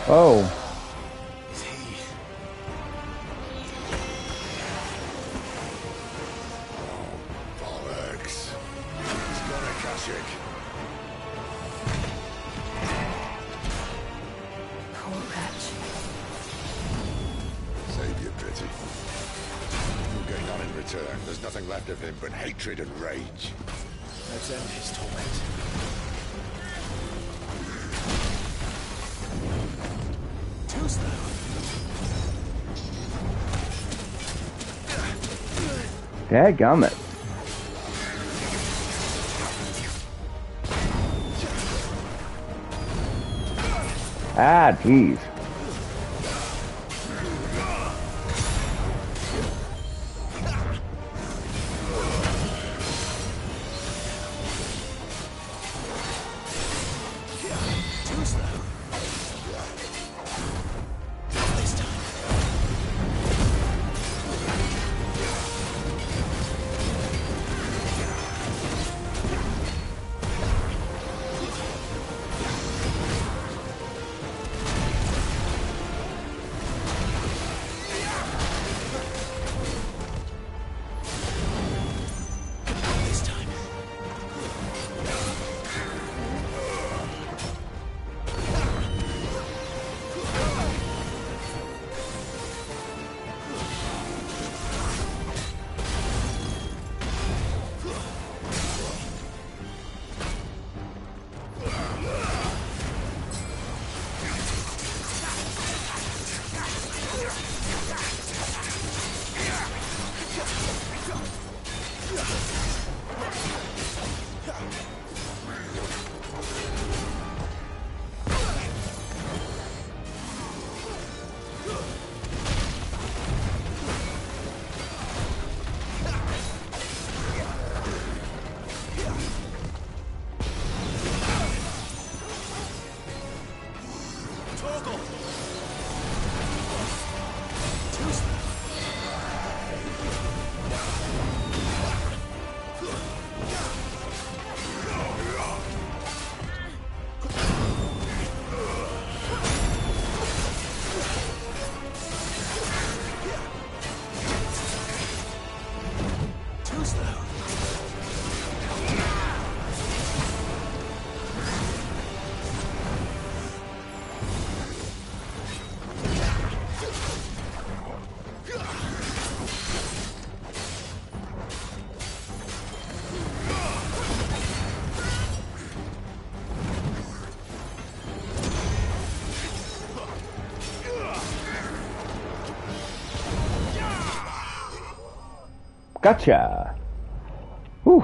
Oh. Is he? Bollocks. He's got a Kashyyyk. Poor wretch. Save your pity. You'll get none in return. There's nothing left of him but hatred and rage. Let's end his torment. Too slow. Dadgummit. Ah, jeez. Too slow. This time. This time. Toggle. Too slow. Too slow. Gotcha. Whew.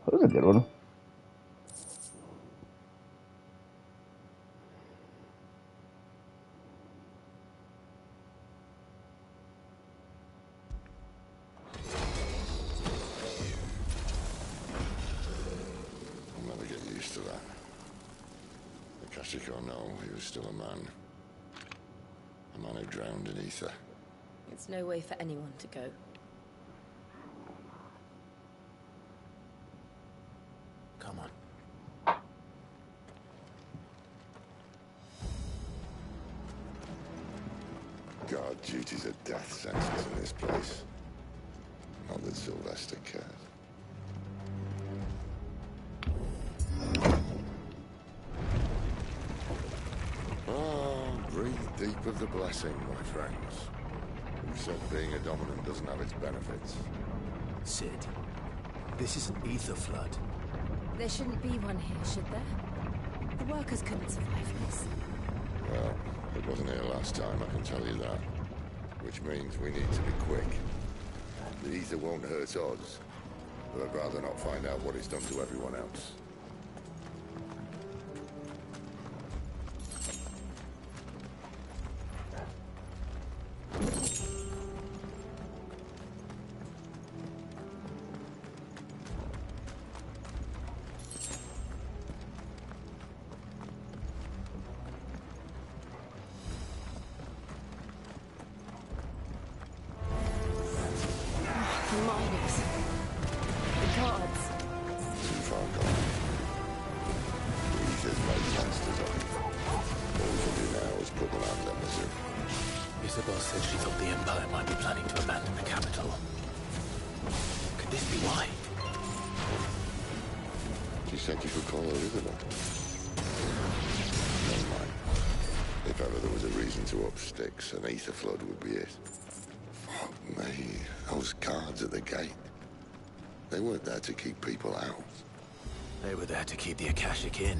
That was a good one. I'll never get used to that. The Kashyyyk or no, he was still a man. A man who drowned in ether. It's no way for anyone to go. Come on. Guard duties are death sentences in this place. Not that Sylvester cares. Breathe deep of the blessing, my friends. Who said being a dominant doesn't have its benefits? Sid, this is an ether flood. There shouldn't be one here, should there? The workers couldn't survive this. Well, it wasn't here last time, I can tell you that. Which means we need to be quick. The ether won't hurt us, but I'd rather not find out what it's done to everyone else. The miners. The guards. Too far gone. Isabel said she thought the Empire might be planning to abandon the capital. Could this be why? She said you could call her Isabel. Never mind. If ever there was a reason to up sticks, an ether flood would be it. Fuck me. Those guards at the gate. They weren't there to keep people out. They were there to keep the Akashic in.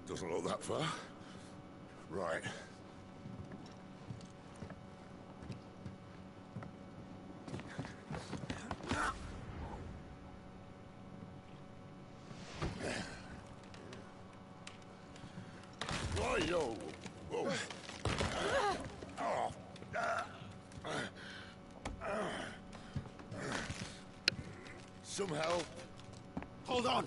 Doesn't look that far. Right. Righto. Whoa. Some help. Hold on.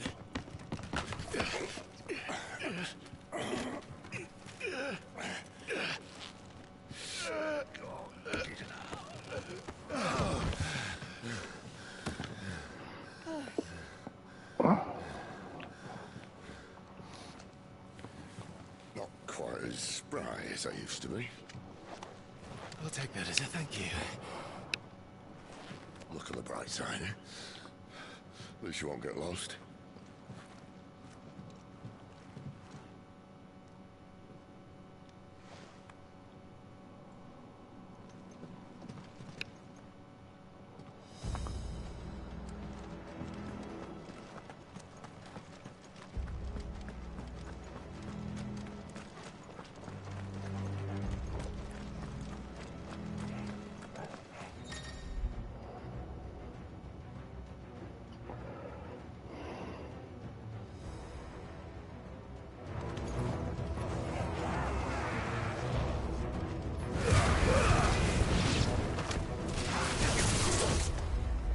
Not quite as spry as I used to be. I'll take that as a thank you. Look on the bright side, eh? At least you won't get lost.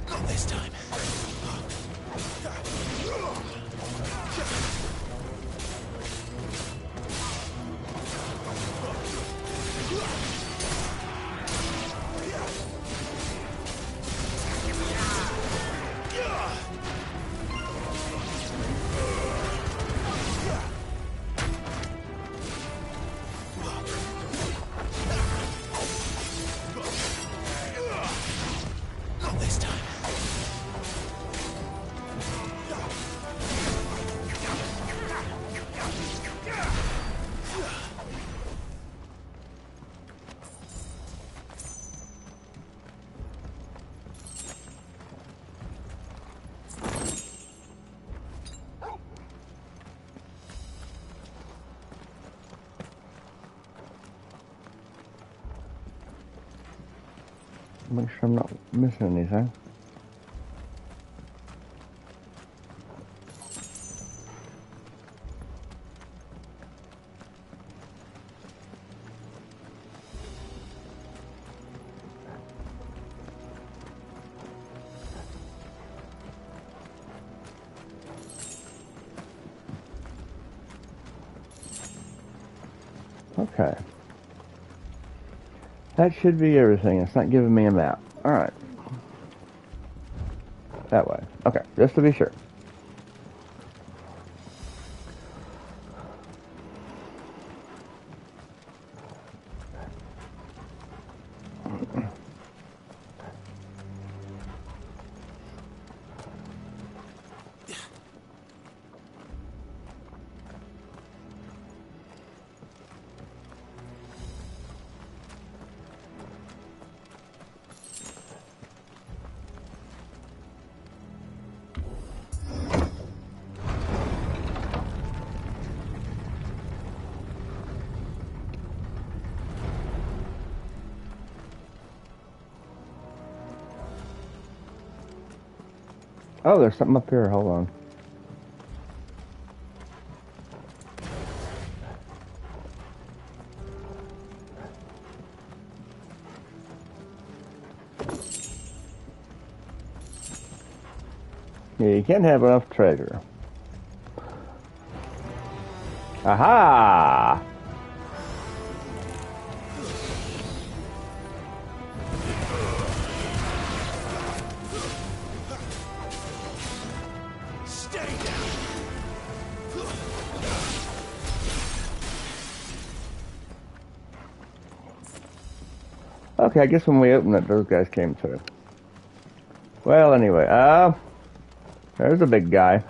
Not this time. Not this time. Make sure I'm not missing anything. Okay. That should be everything. It's not giving me a map. Alright. That way. Okay, just to be sure. Oh, there's something up here. Hold on. Yeah, you can't have enough treasure. Aha! Stay down. Okay, I guess when we opened it, those guys came through. Well, anyway, there's a big guy.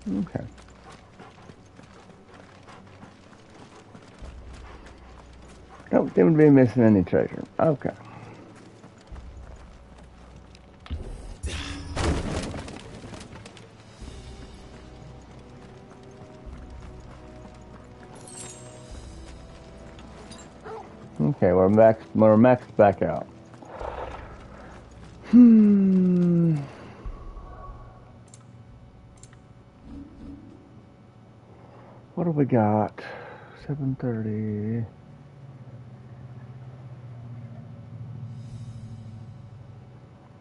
Okay. Don't seem to be missing any treasure. Okay. Okay, we're maxed back out. What do we got? 7:30.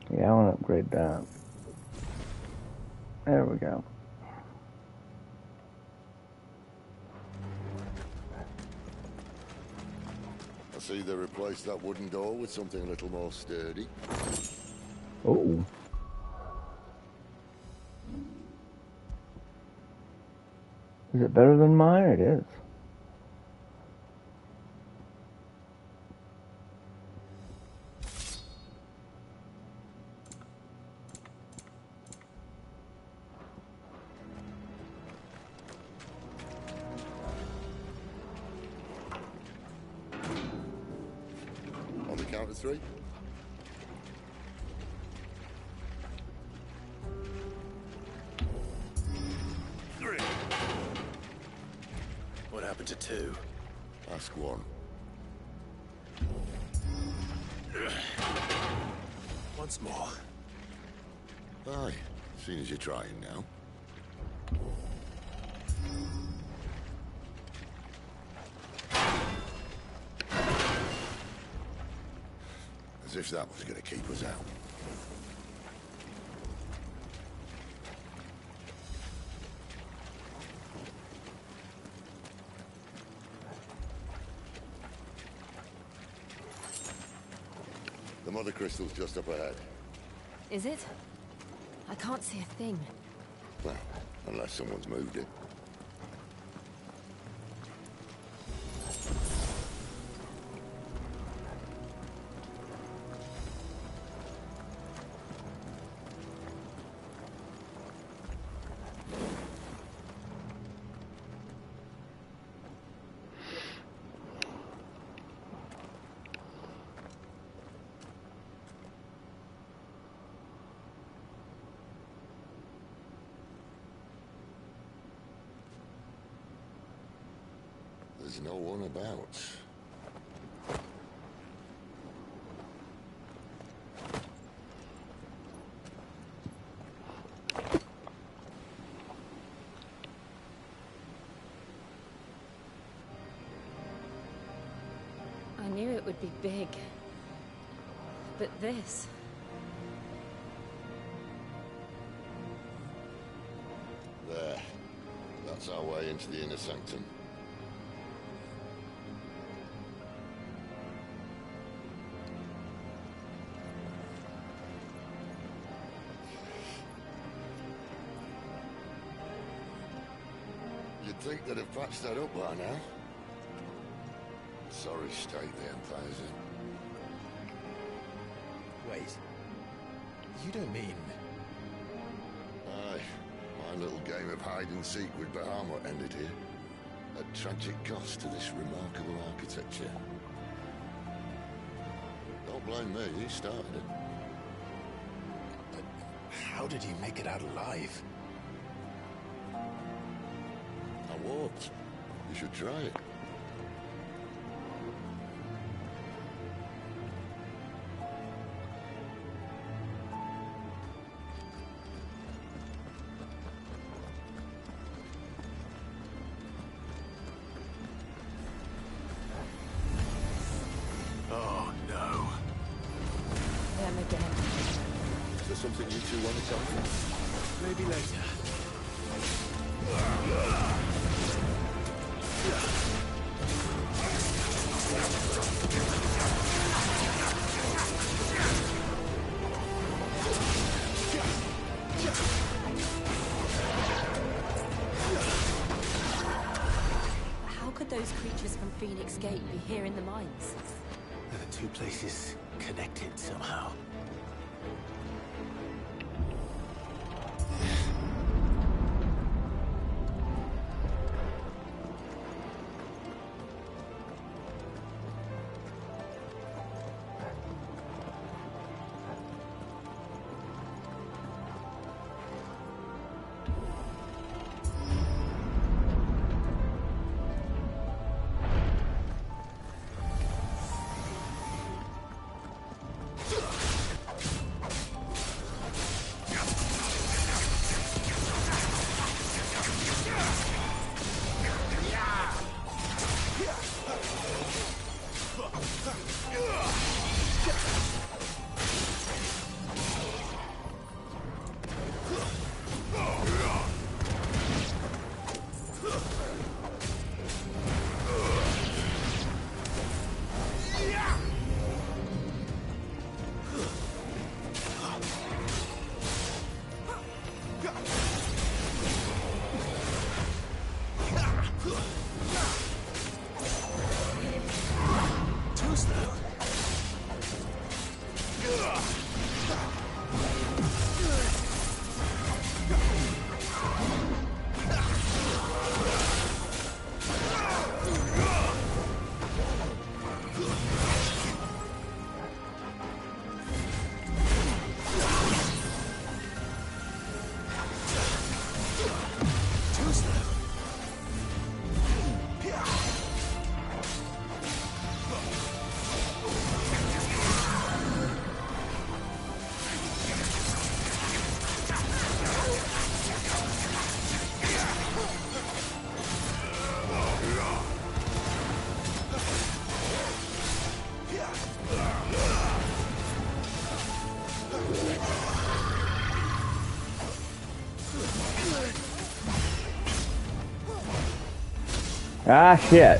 Yeah, I want to upgrade that. There we go. I see they replaced that wooden door with something a little more sturdy. Oh. Is it better than mine? It is. On the count of 3. What happened to 2? Ask 1. Once more. Aye, seeing as you're trying now. As if that was going to keep us out. The mother crystal's just up ahead. Is it? I can't see a thing. Well, unless someone's moved it. no one about. I knew it would be big. But this... There. That's our way into the inner sanctum. You'd think they'd have patched that up by now. Sorry state the Empire's in. Wait. You don't mean... Aye. My little game of hide-and-seek with Bahamut ended here. At tragic cost to this remarkable architecture. Don't blame me, he started it. But how did he make it out alive? I walked. You should try it. Oh, no. Them again. Is there something you two want to tell me? Maybe later. How could those creatures from Phoenix Gate be here in the mines? Are the two places connected somehow? Ah, shit.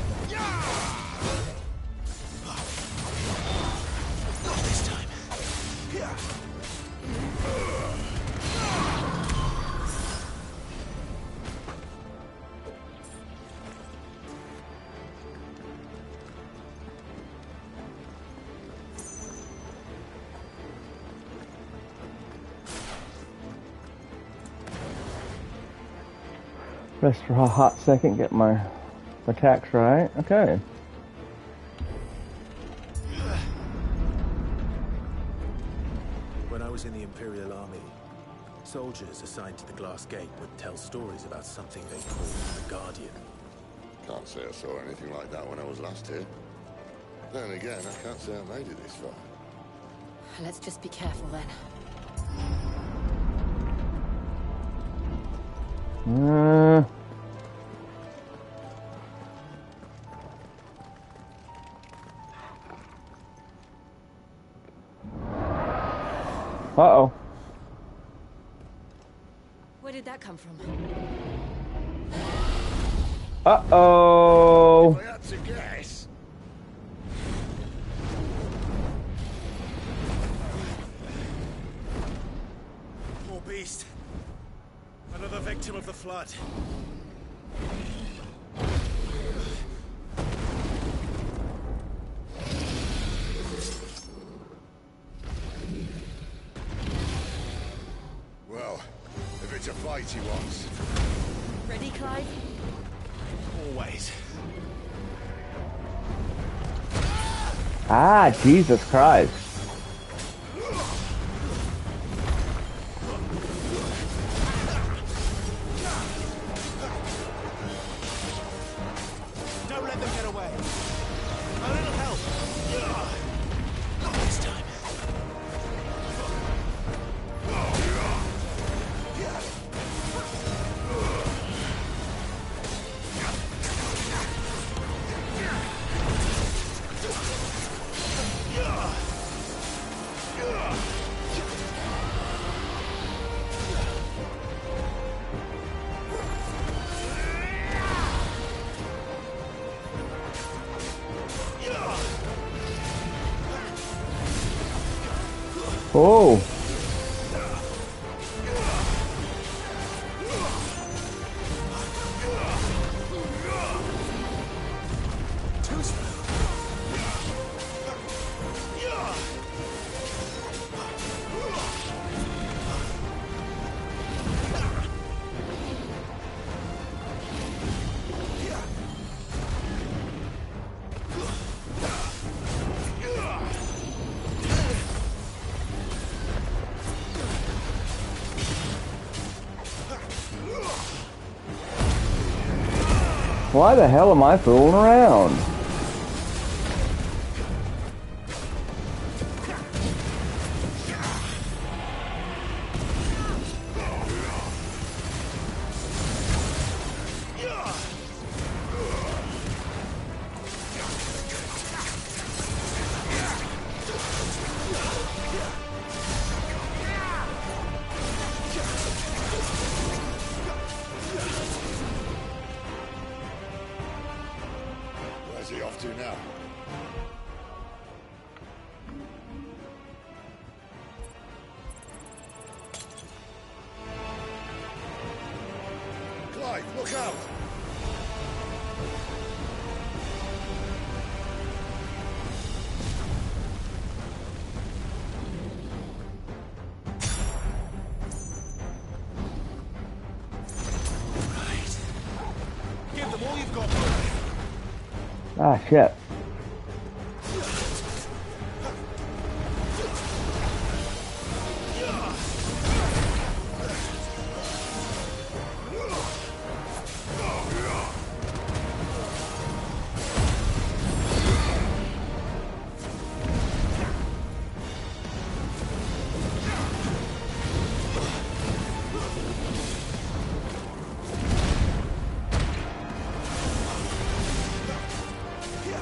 Rest for a hot second, get my attacks right. Okay. When I was in the Imperial Army, soldiers assigned to the Glass Gate would tell stories about something they called the Guardian. Can't say I saw anything like that when I was last here. Then again, I can't say I made it this far. Let's just be careful then. Uh-oh. Where did that come from? Uh-oh. If I had to guess. Poor beast. Another victim of the flood. Well, if it's a fight he wants. Ready, Clive? Always. Ah, Jesus Christ. Don't let them get away. A little help. Not this time. Oh. Why the hell am I fooling around? Where's he off to now? Clive, look out! Give them all you've got. Ah, shit. Yeah.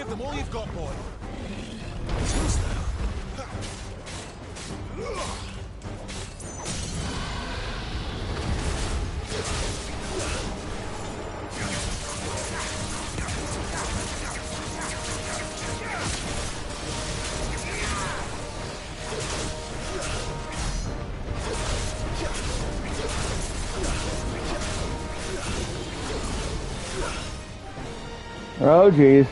Give them all you've got, boy. Oh, geez.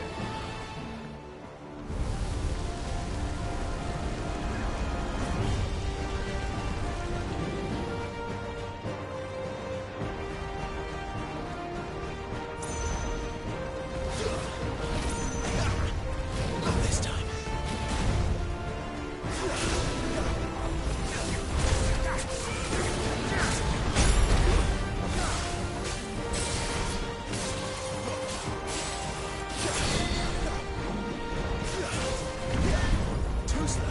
Not this time. Too slow.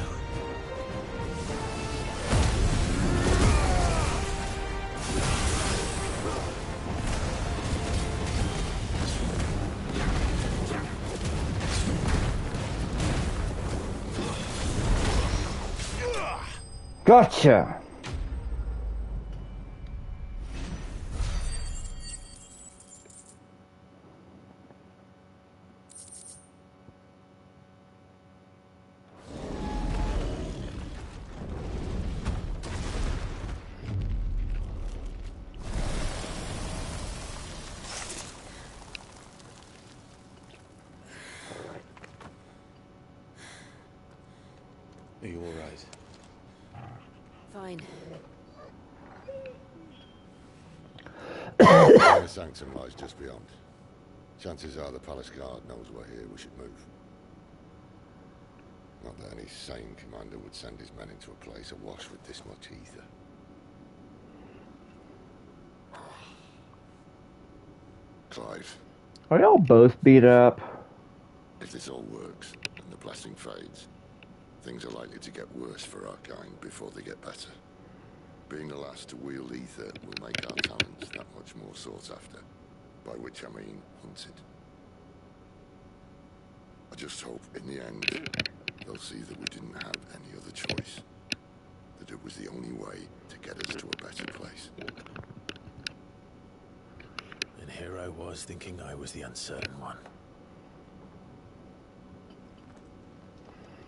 Gotcha. Are you all right? Fine. The sanctum lies just beyond. Chances are the palace guard knows we're here. We should move. Not that any sane commander would send his men into a place awash with this much ether. Clive, Are y'all both beat up? if this all works and the blessing fades, things are likely to get worse for our kind before they get better. Being the last to wield ether will make our talents that much more sought after, by which I mean hunted. I just hope in the end they'll see that we didn't have any other choice, that it was the only way to get us to a better place. And here I was thinking I was the uncertain one.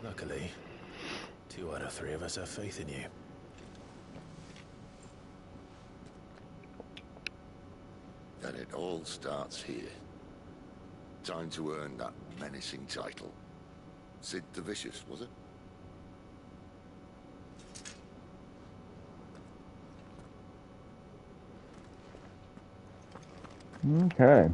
Luckily, 2 out of 3 of us have faith in you. Then it all starts here. Time to earn that menacing title. Sid the Vicious, was it? Okay.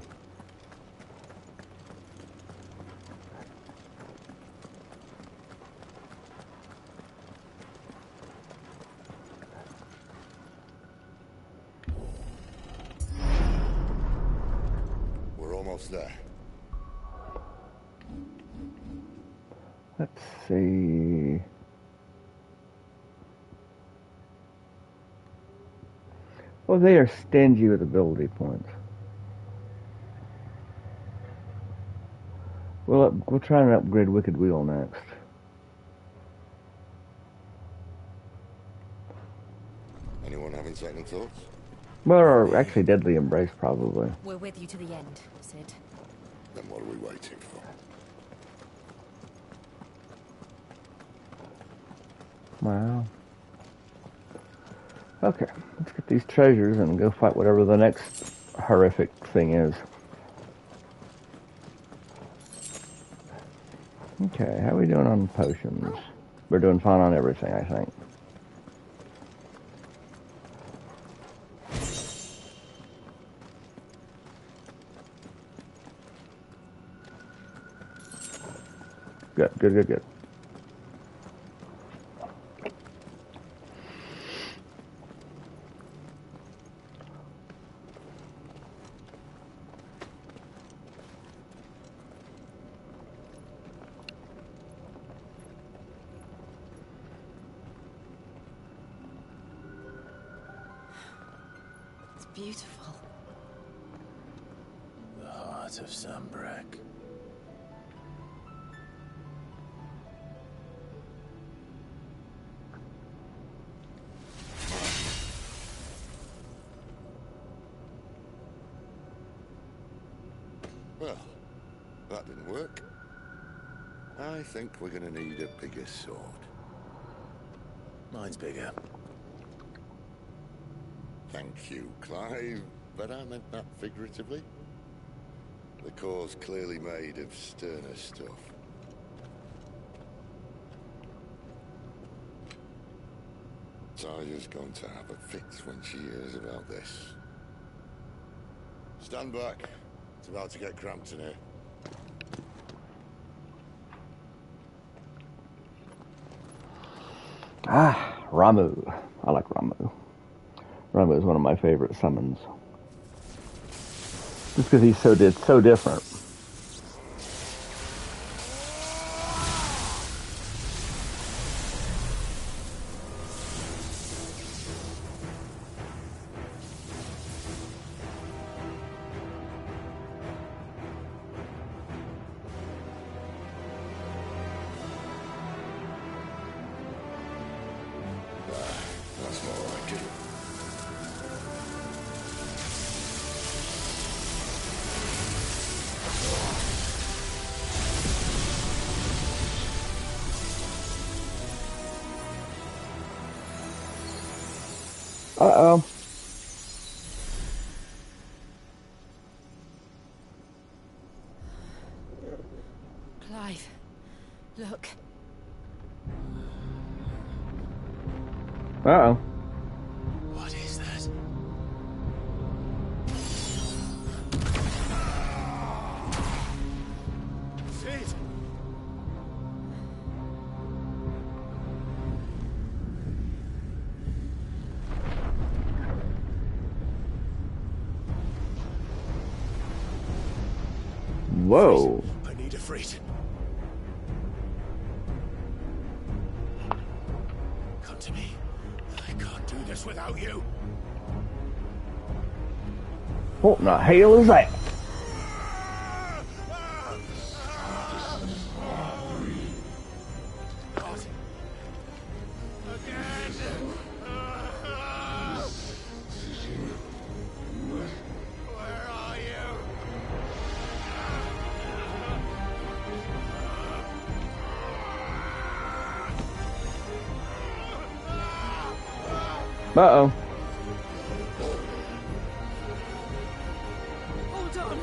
We're almost there. Let's see. Well, they are stingy with ability points. We'll try and upgrade Wicked Wheel next. Anyone having second thoughts? Well, or actually Deadly Embrace, probably. We're with you to the end, Sid. Then what are we waiting for? Wow. Okay, let's get these treasures and go fight whatever the next horrific thing is. Okay, how are we doing on potions? We're doing fine on everything, I think. Good, good, good, good. It's beautiful. The heart of Sunbreak. that didn't work. I think we're gonna need a bigger sword. Mine's bigger. Thank you, Clive, but I meant that figuratively. The core's clearly made of sterner stuff. Taya's going to have a fit when she hears about this. Stand back. It's about to get cramped in here. Ah, Ramu. I like Ramu. Ramu is one of my favorite summons. Just because he's so different. That's more like it. Uh-oh. Clive, look. Uh-oh. What is that? Sid! Whoa. I need a freight. Come to me. I can't do this without you. What in the hell is that? God. Again. Where are you? Uh-oh. Hold on.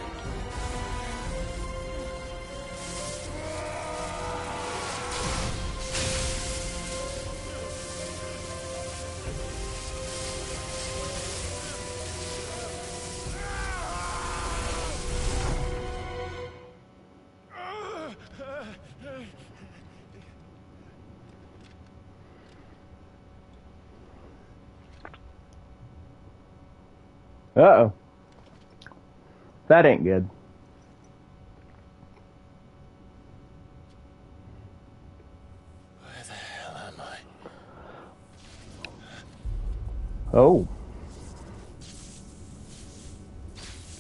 Uh-oh. That ain't good. Where the hell am I? Oh.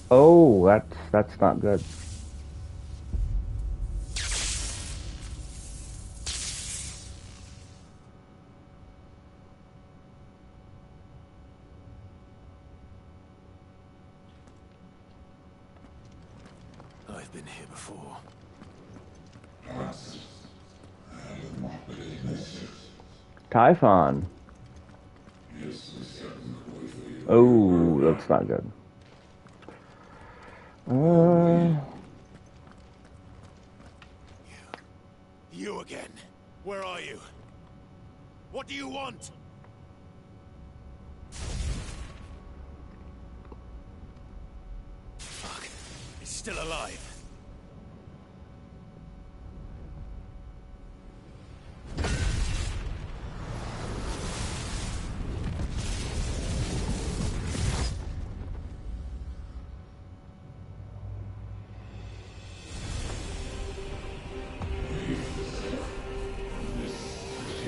Oh, that's not good. I've been here before. Typhon. Oh, that's not good. You again. Where are you? What do you want? Fuck. It's still alive.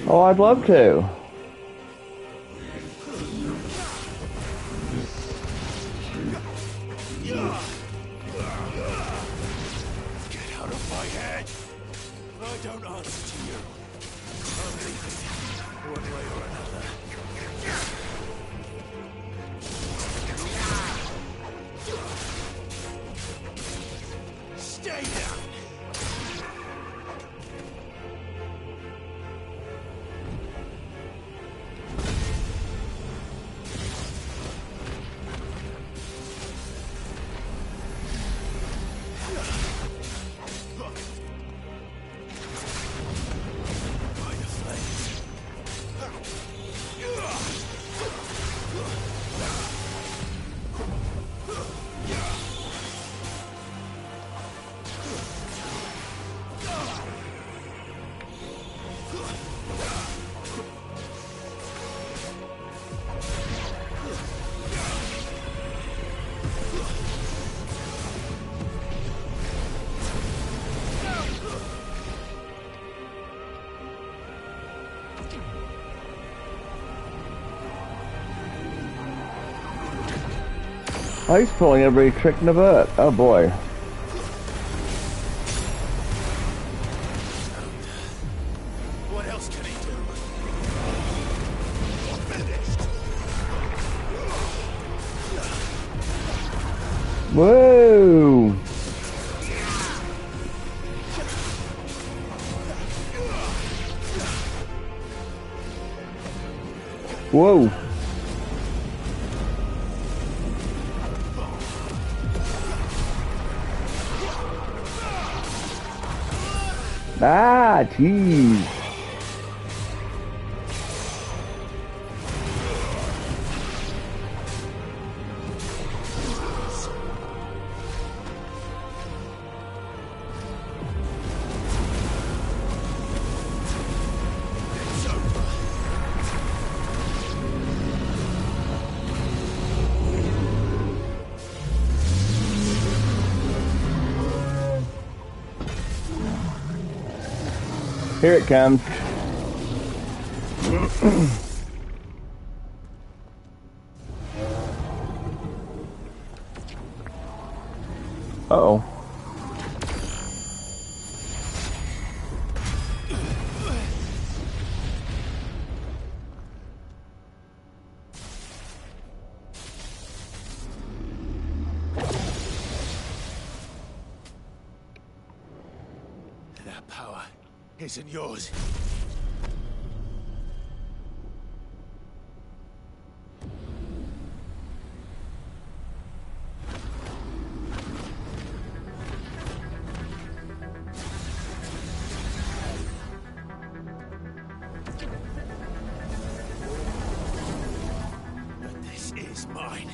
Oh, I'd love to. Get out of my head! I don't answer to you. I'm leaving, one way or another. Stay down! Oh, he's pulling every trick in the book. Oh boy. What else can he do? Whoa! Whoa! Ah, jeez. Here it comes. Uh-oh. That power isn't yours. But this is mine.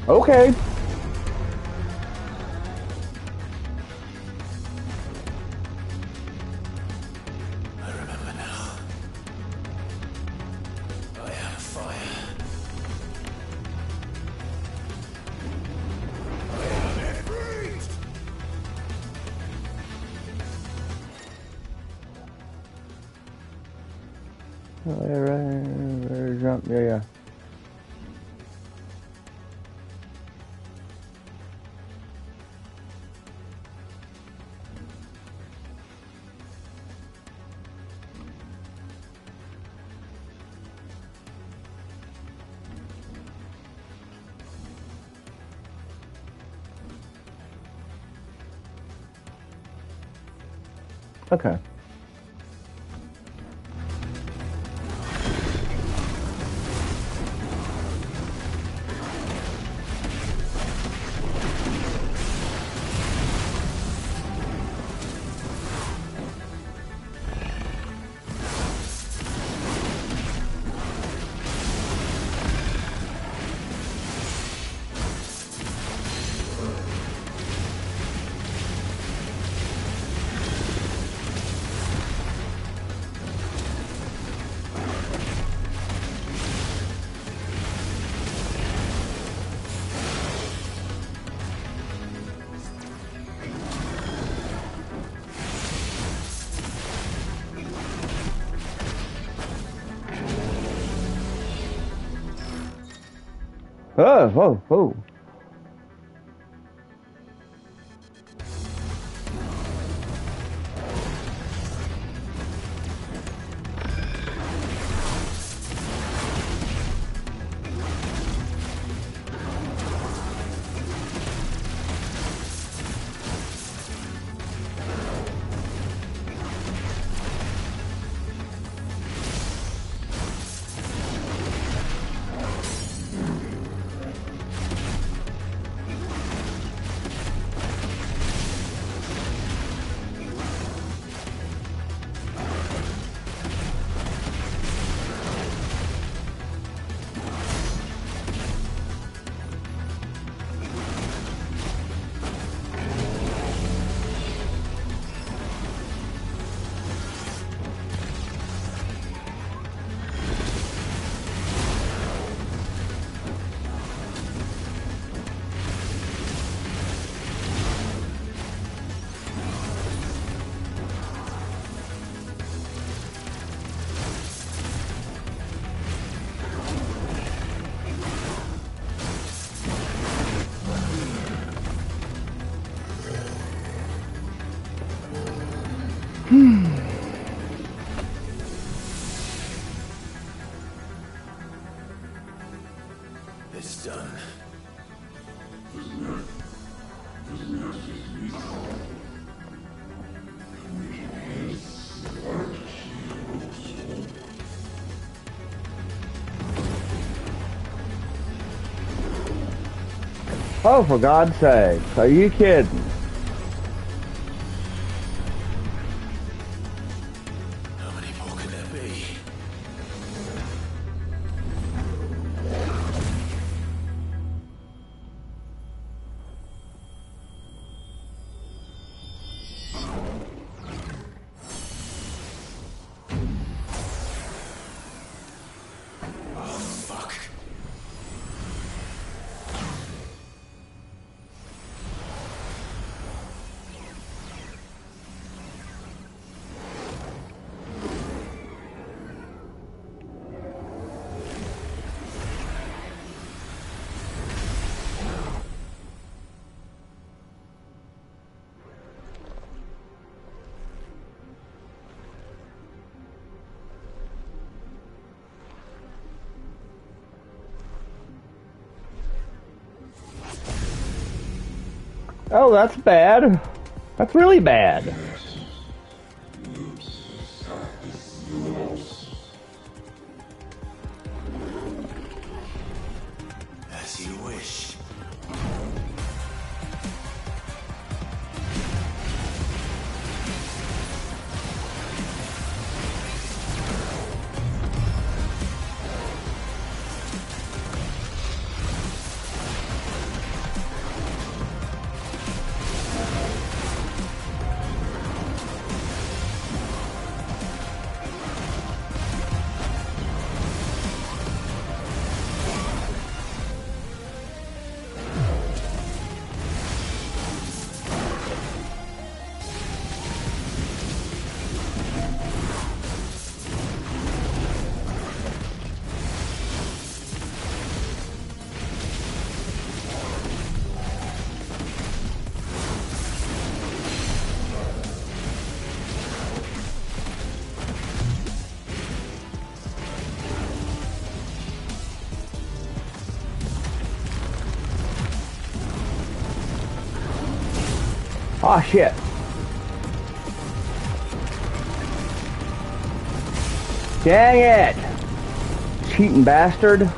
Okay. I remember now. I had a fire. I have it breathed. Right, jump. Yeah. Okay. Oh, whoa, whoa. It's done. Oh, for God's sakes, are you kidding? How many more can there be? Oh, fuck. Oh, that's bad. That's really bad. As you wish. Oh shit. Dang it! Cheating bastard.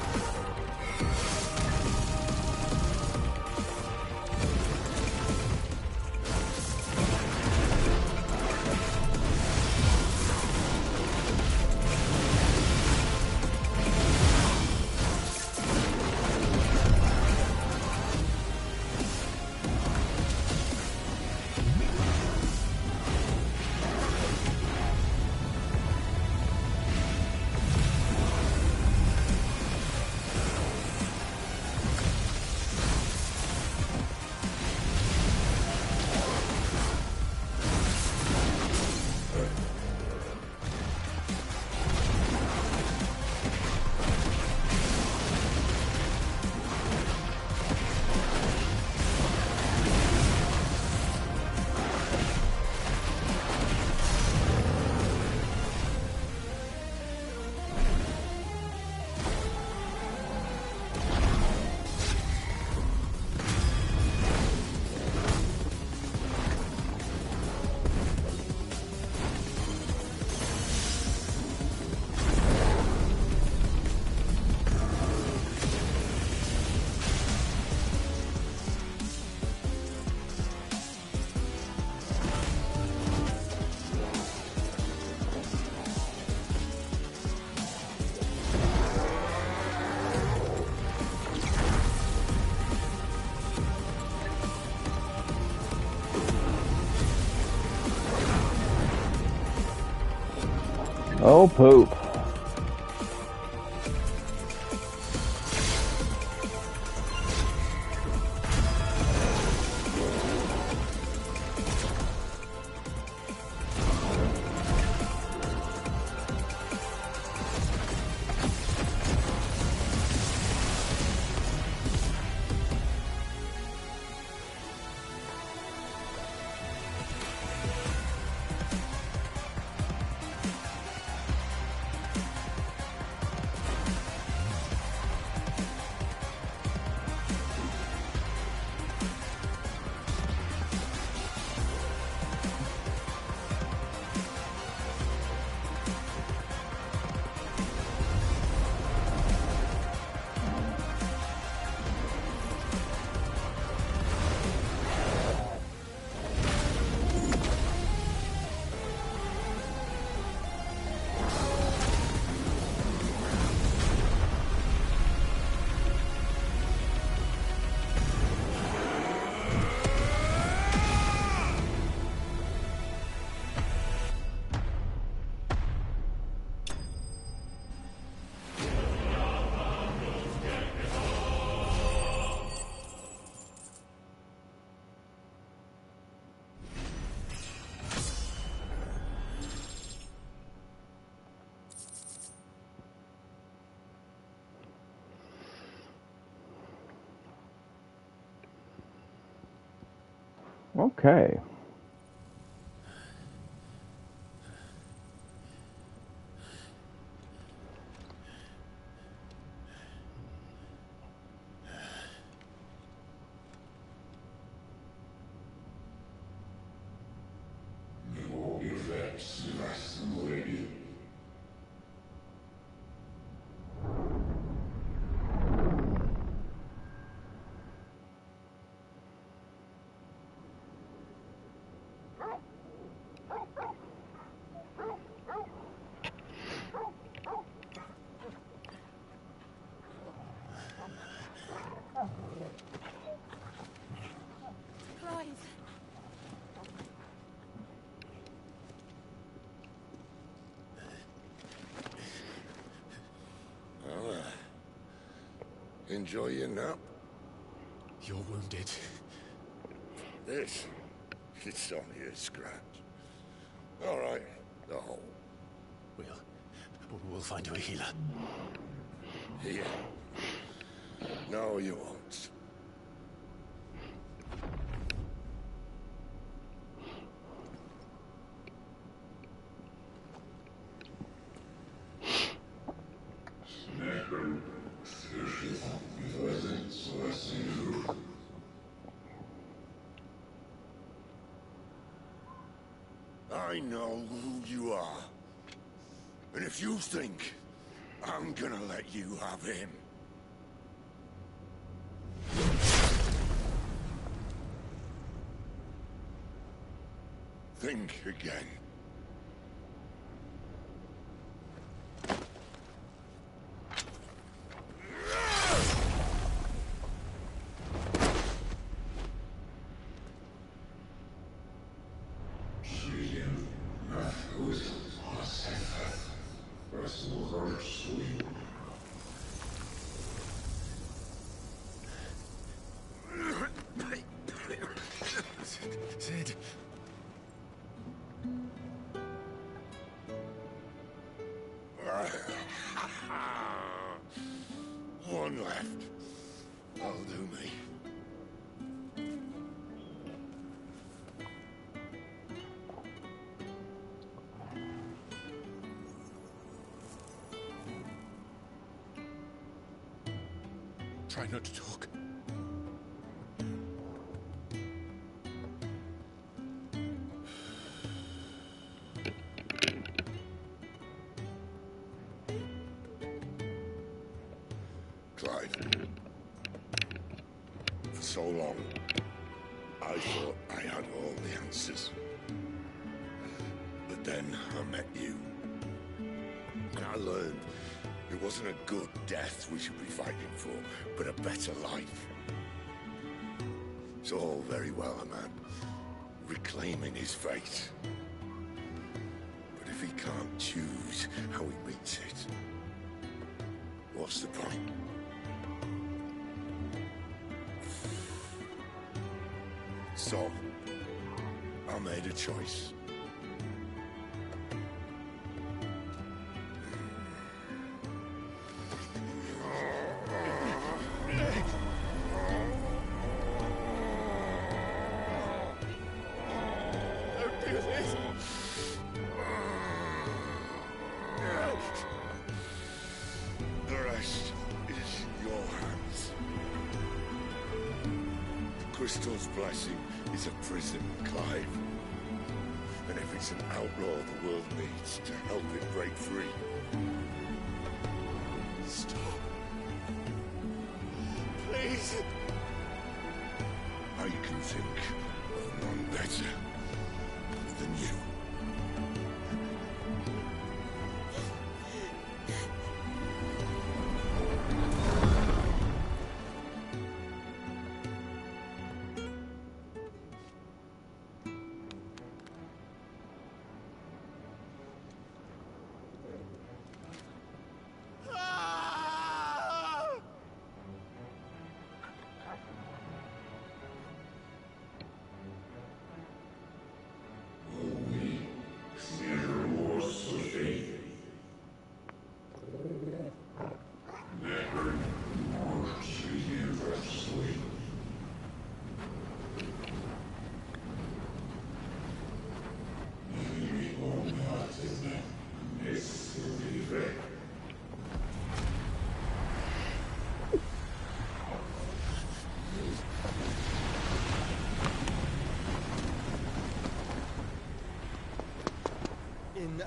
Oh, poop. Okay. Clive. Well, enjoy your nap. You're wounded. This? It's only a scratch. All right, the hole. We'll find you a healer. Here. No, you won't. I know who you are. And if you think I'm gonna let you have him... think again. Sid. One left. That'll do me. Try not to talk. Clive. For so long, I thought I had all the answers. But then I met you. And I learned it wasn't a good death we should be fighting for, but a better life. It's all very well, a man reclaiming his fate. But if he can't choose how he meets it, what's the point? So, I made a choice. Don't do this! The rest is in your hands. The Crystal's blessing is a prison, Clive. And if it's an outlaw the world needs to help it break free. Stop. Please. I can think of none better than you.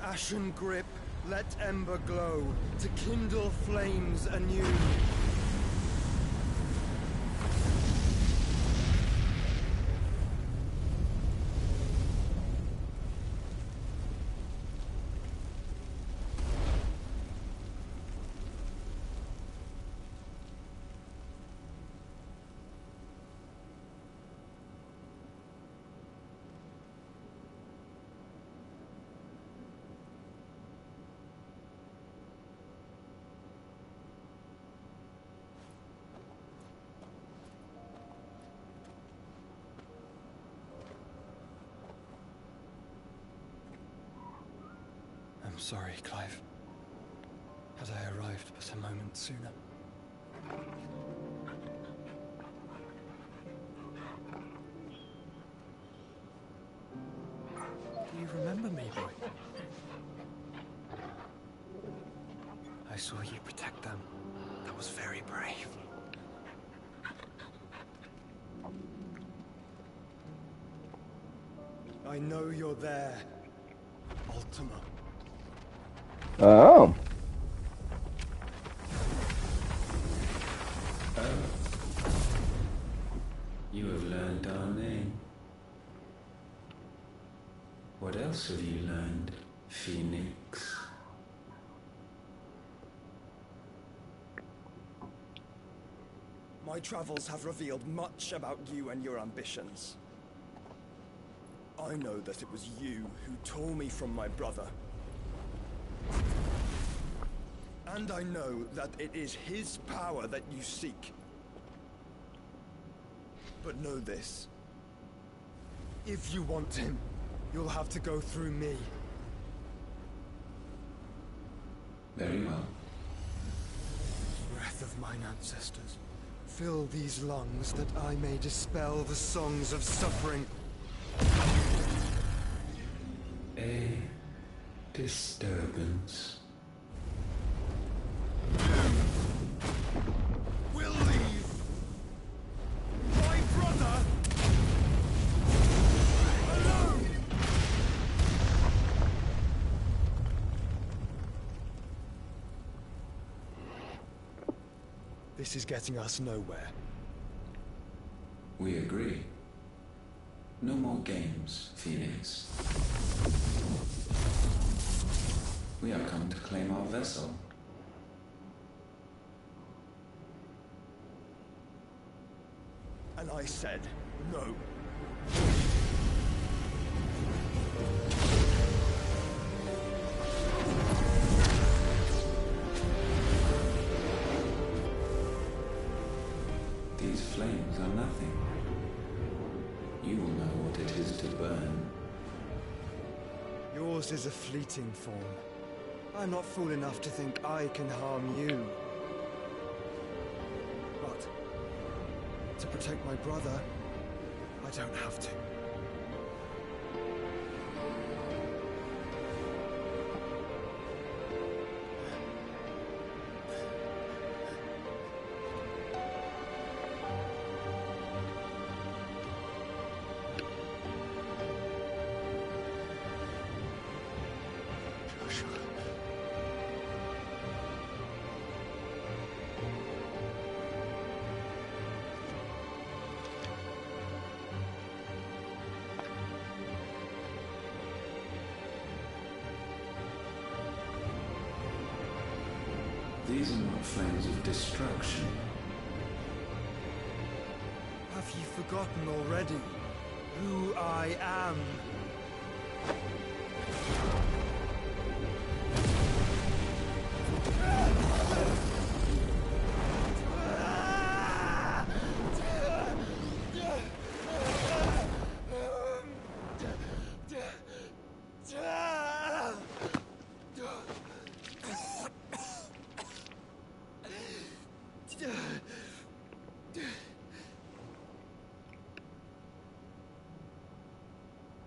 ashen grip, let ember glow, to kindle flames anew. I'm sorry, Clive. Had I arrived but a moment sooner. Do you remember me, boy? I saw you protect them. That was very brave. I know you're there, Ultima. Oh. You have learned our name. What else have you learned, Phoenix? My travels have revealed much about you and your ambitions. I know that it was you who tore me from my brother. And I know that it is his power that you seek. But know this. If you want him, you'll have to go through me. Very well. Breath of mine ancestors, fill these lungs that I may dispel the songs of suffering. A disturbance. We'll leave. My brother alone. This is getting us nowhere. We agree. No more games, Phoenix. We have come to claim our vessel. And I said no. These flames are nothing. You will know what it is to burn. Yours is a fleeting form. I'm not fool enough to think I can harm you. But to protect my brother, I don't have to. These are not flames of destruction. Have you forgotten already who I am?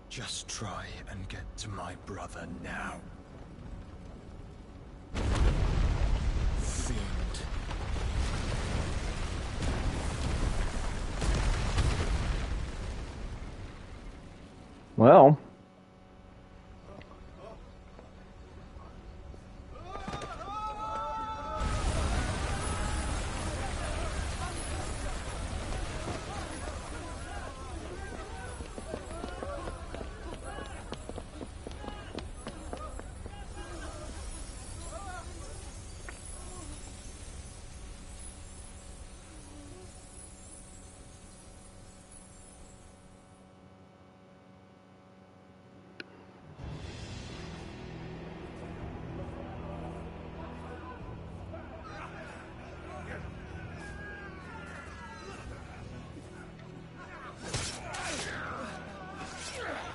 Just try and get to my brother now. Fiend. Well,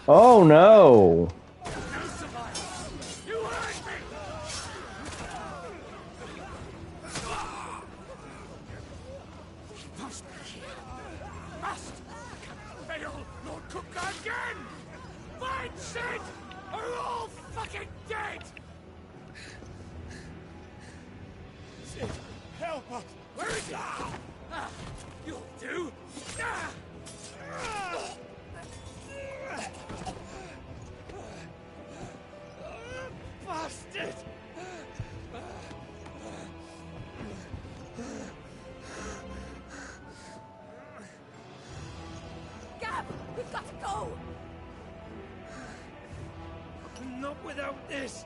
Oh no! You hurt me! Must be here. Must! Can't fail Lord Kupka again! Find Sid! Or we're all fucking dead! Sid, help us! Where is he? You'll do! Bastard! Gab, we've got to go! Not without this!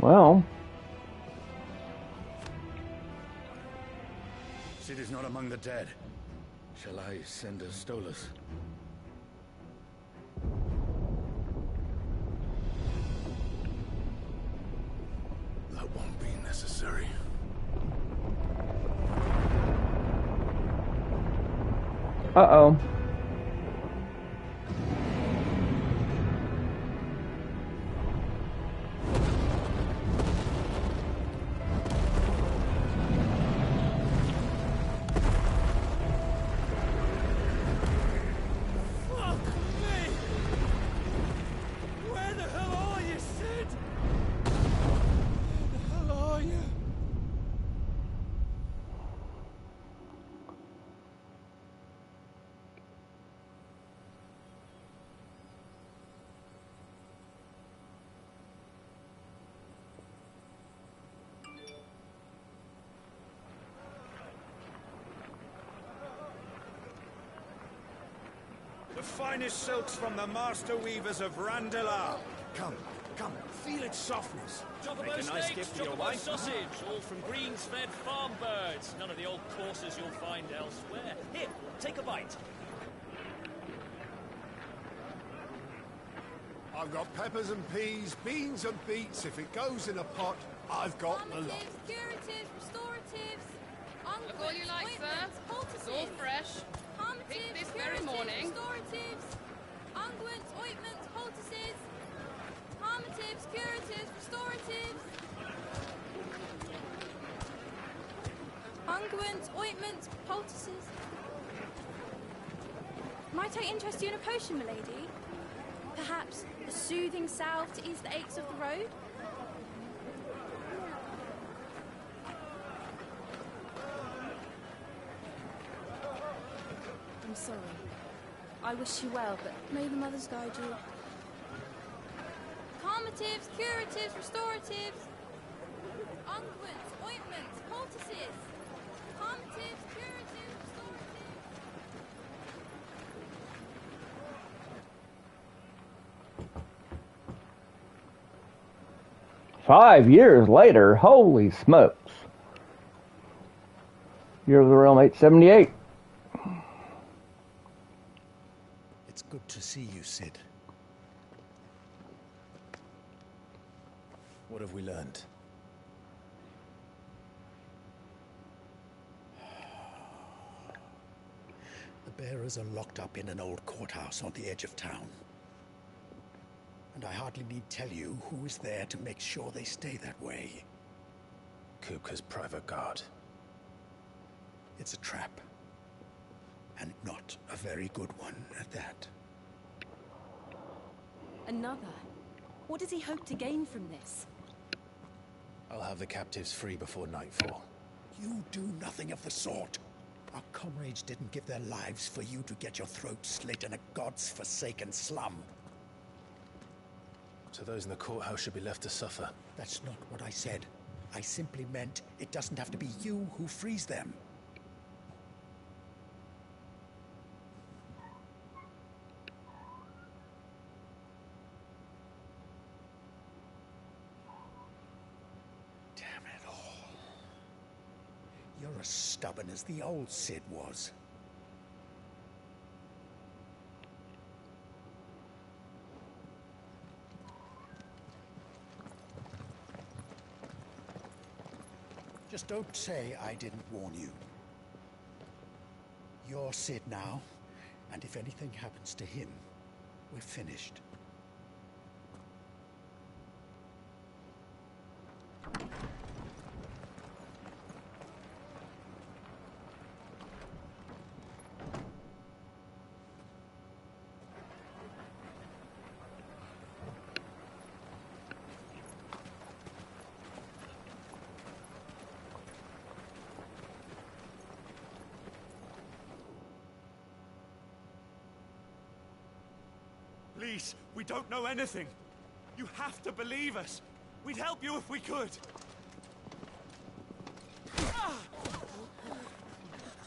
Well, Sid is not among the dead. Shall I send a Stolas? That won't be necessary. uh-oh. Fuck me! Where the hell are you, Sid? Where the hell are you? The finest silks from the master weavers of Randalar. Come, come, feel its softness. Chocobo Make a nice steaks, gift for your chocobo wife. sausage, all from greens-fed farm birds. None of the old courses you'll find elsewhere. Here, take a bite. I've got peppers and peas, beans and beets. If it goes in a pot, I've got the lot. Curatives, restoratives, Look all you like, sir. It's all fresh. Picked this very morning. restoratives, unguents, ointments, poultices, harmatives, curatives, restoratives, unguents, ointments, poultices. Might I interest you in a potion, milady? Perhaps a soothing salve to ease the aches of the road? I'm sorry. I wish you well, but may the mothers guide you. Calmatives, curatives, restoratives, unguents, ointments, poultices. Calmatives, curatives, restoratives. 5 years later, holy smokes. Year of the Realm 878. It's good to see you, Sid. What have we learned? The bearers are locked up in an old courthouse on the edge of town. And I hardly need tell you who is there to make sure they stay that way. Kupka's private guard. It's a trap. And not a very good one at that. Another? What does he hope to gain from this? I'll have the captives free before nightfall. You do nothing of the sort. Our comrades didn't give their lives for you to get your throat slit in a god's forsaken slum. So those in the courthouse should be left to suffer. That's not what I said. I simply meant it doesn't have to be you who frees them. Damn it all. You're as stubborn as the old Sid was. Just don't say I didn't warn you. You're Sid now, and if anything happens to him, we're finished. Please, we don't know anything. You have to believe us. We'd help you if we could.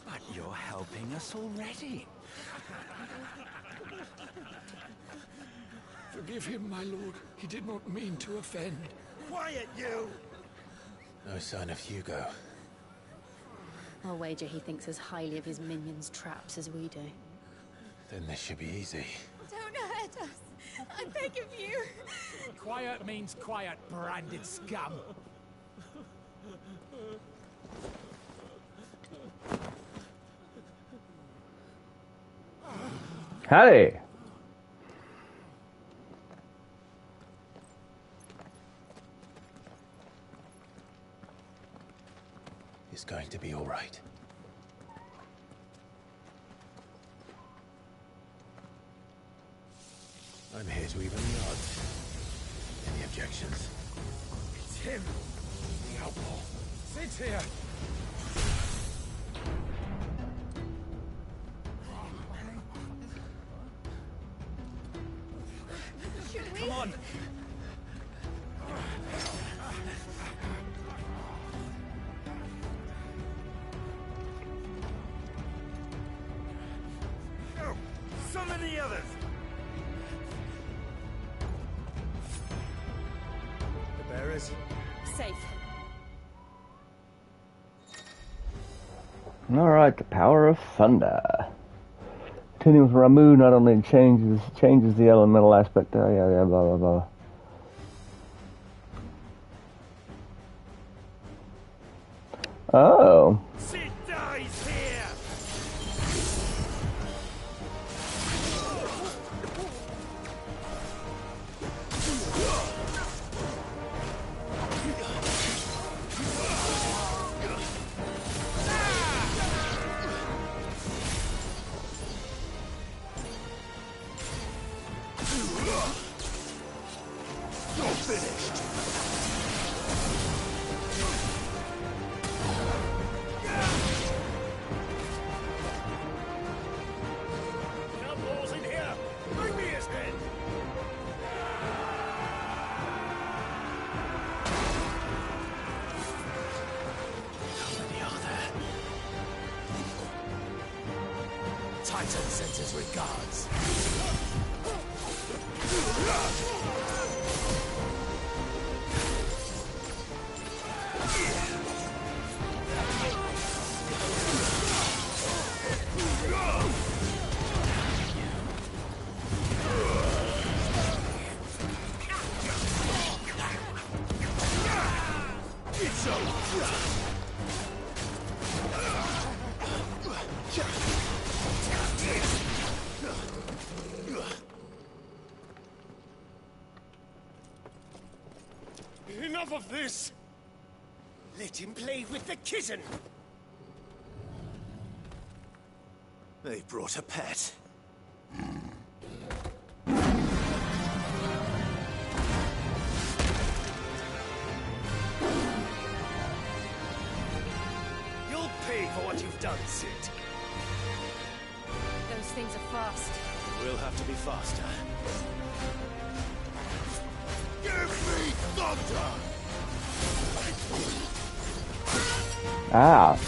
But you're helping us already. Forgive him, my lord. He did not mean to offend. Quiet, you! No sign of Hugo. I'll wager he thinks as highly of his minions' traps as we do. Then this should be easy. Don't hurt us. I beg of you. Quiet means quiet, branded scum. Howdy. It's going to be all right. I'm here to even the odds. Any objections? It's him, the outlaw. Sid's here. Should we? Come on. Go! Summon the others! The bearers? Safe. Alright, the power of thunder. Continuing with Ramu not only changes the elemental aspect, blah blah blah. Oh. Sid dies here! You're finished. Outlaws in here! Bring me his head! How many are there? Titan sends his regards. It's over. Enough of this! Let him play with the kitten! They brought a pet. You'll pay for what you've done, Sid. Those things are fast. We'll have to be faster. Give me thunder! Ah.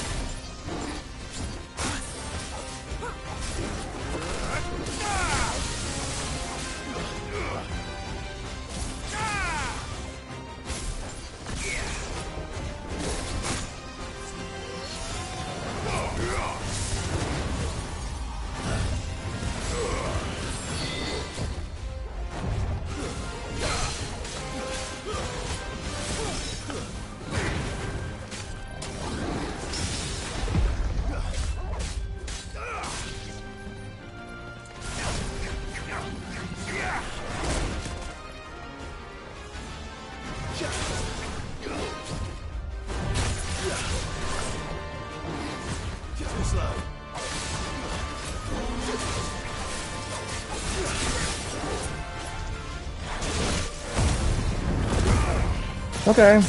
Okay.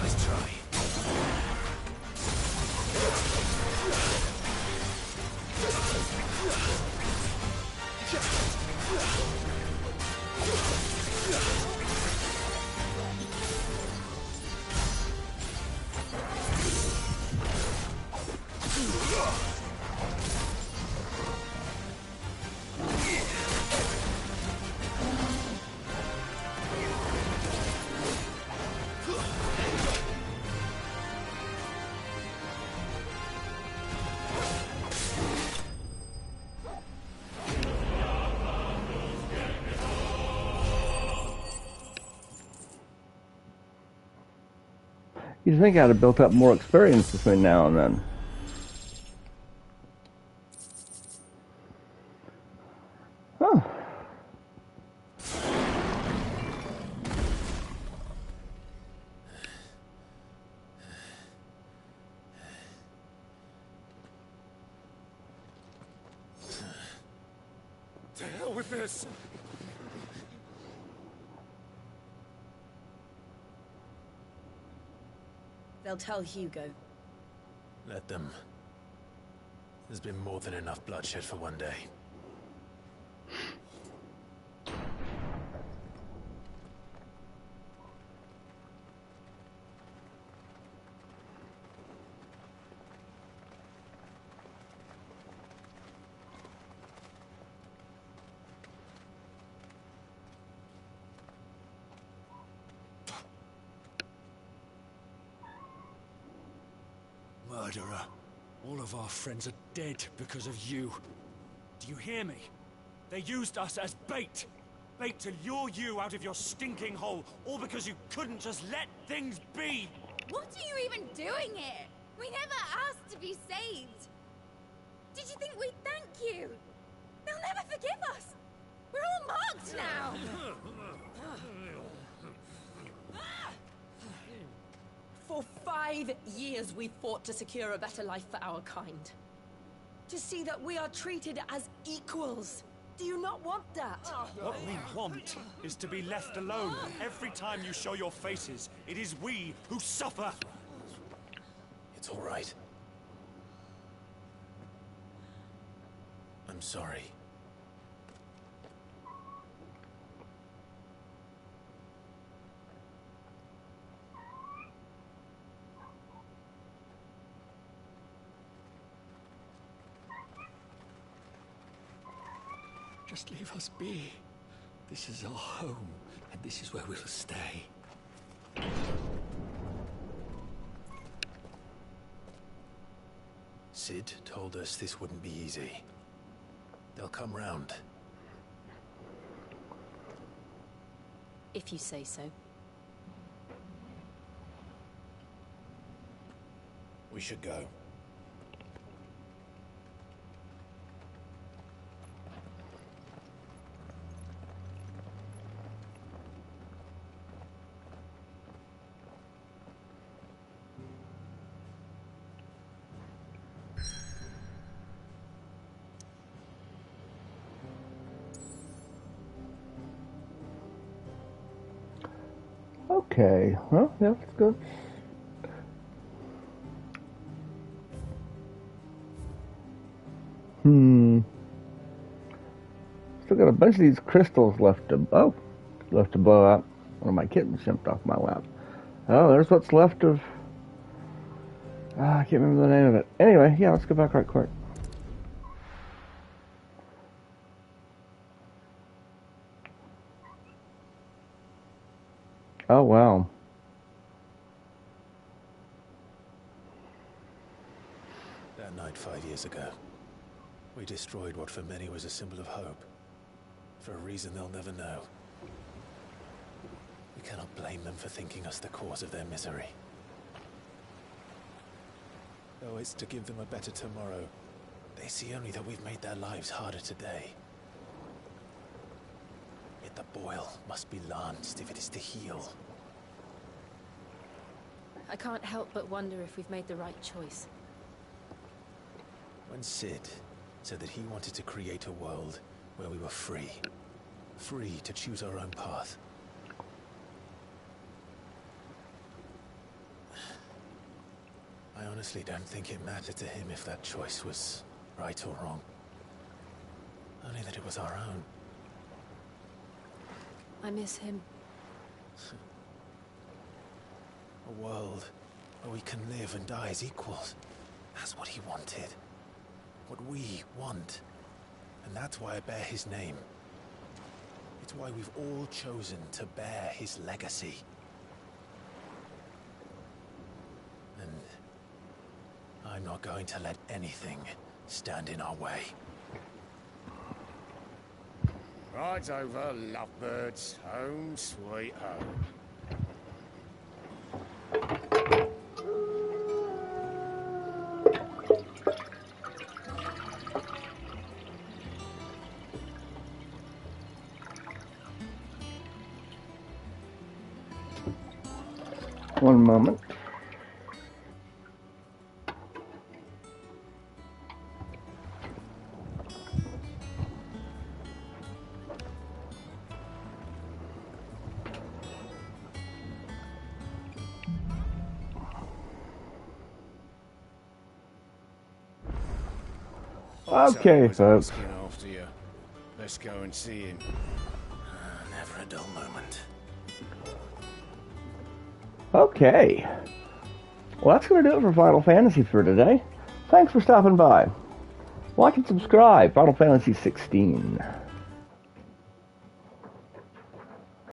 Nice try. You think I'd have built up more experience between now and then. Huh. To hell with this! They'll tell Hugo. Let them. There's been more than enough bloodshed for one day. Murderer. All of our friends are dead because of you. Do you hear me? They used us as bait. Bait to lure you out of your stinking hole, all because you couldn't just let things be. What are you even doing here? We never asked to be saved. Did you think we'd thank you? They'll never forgive us. We're all marked now. For 5 years we fought to secure a better life for our kind. To see that we are treated as equals. Do you not want that? What we want is to be left alone. Every time you show your faces, it is we who suffer. It's all right. I'm sorry. Just leave us be. This is our home, and this is where we'll stay. Sid told us this wouldn't be easy. They'll come round. If you say so. We should go. Okay, well, yeah, that's good. Still got a bunch of these crystals left to blow up. One of my kittens jumped off my lap. Oh, there's what's left of. I can't remember the name of it. Anyway, yeah, let's go back right quick. Oh, wow. That night 5 years ago, we destroyed what for many was a symbol of hope. For a reason they'll never know. cannot blame them for thinking us the cause of their misery. Though it's to give them a better tomorrow, they see only that we've made their lives harder today. Yet the boil must be lanced if it is to heal. I can't help but wonder if we've made the right choice. When Sid said that he wanted to create a world where we were free. Free to choose our own path. I honestly don't think it mattered to him if that choice was right or wrong. Only that it was our own. I miss him. A world where we can live and die as equals. That's what he wanted. What we want. And that's why I bear his name. It's why we've all chosen to bear his legacy. And I'm not going to let anything stand in our way. Right over, lovebirds. Home sweet home. One moment. Okay, folks. After you. Let's go and see him. Never a dull moment. Okay. Well, that's going to do it for Final Fantasy for today. Thanks for stopping by. Like and subscribe. Final Fantasy XVI.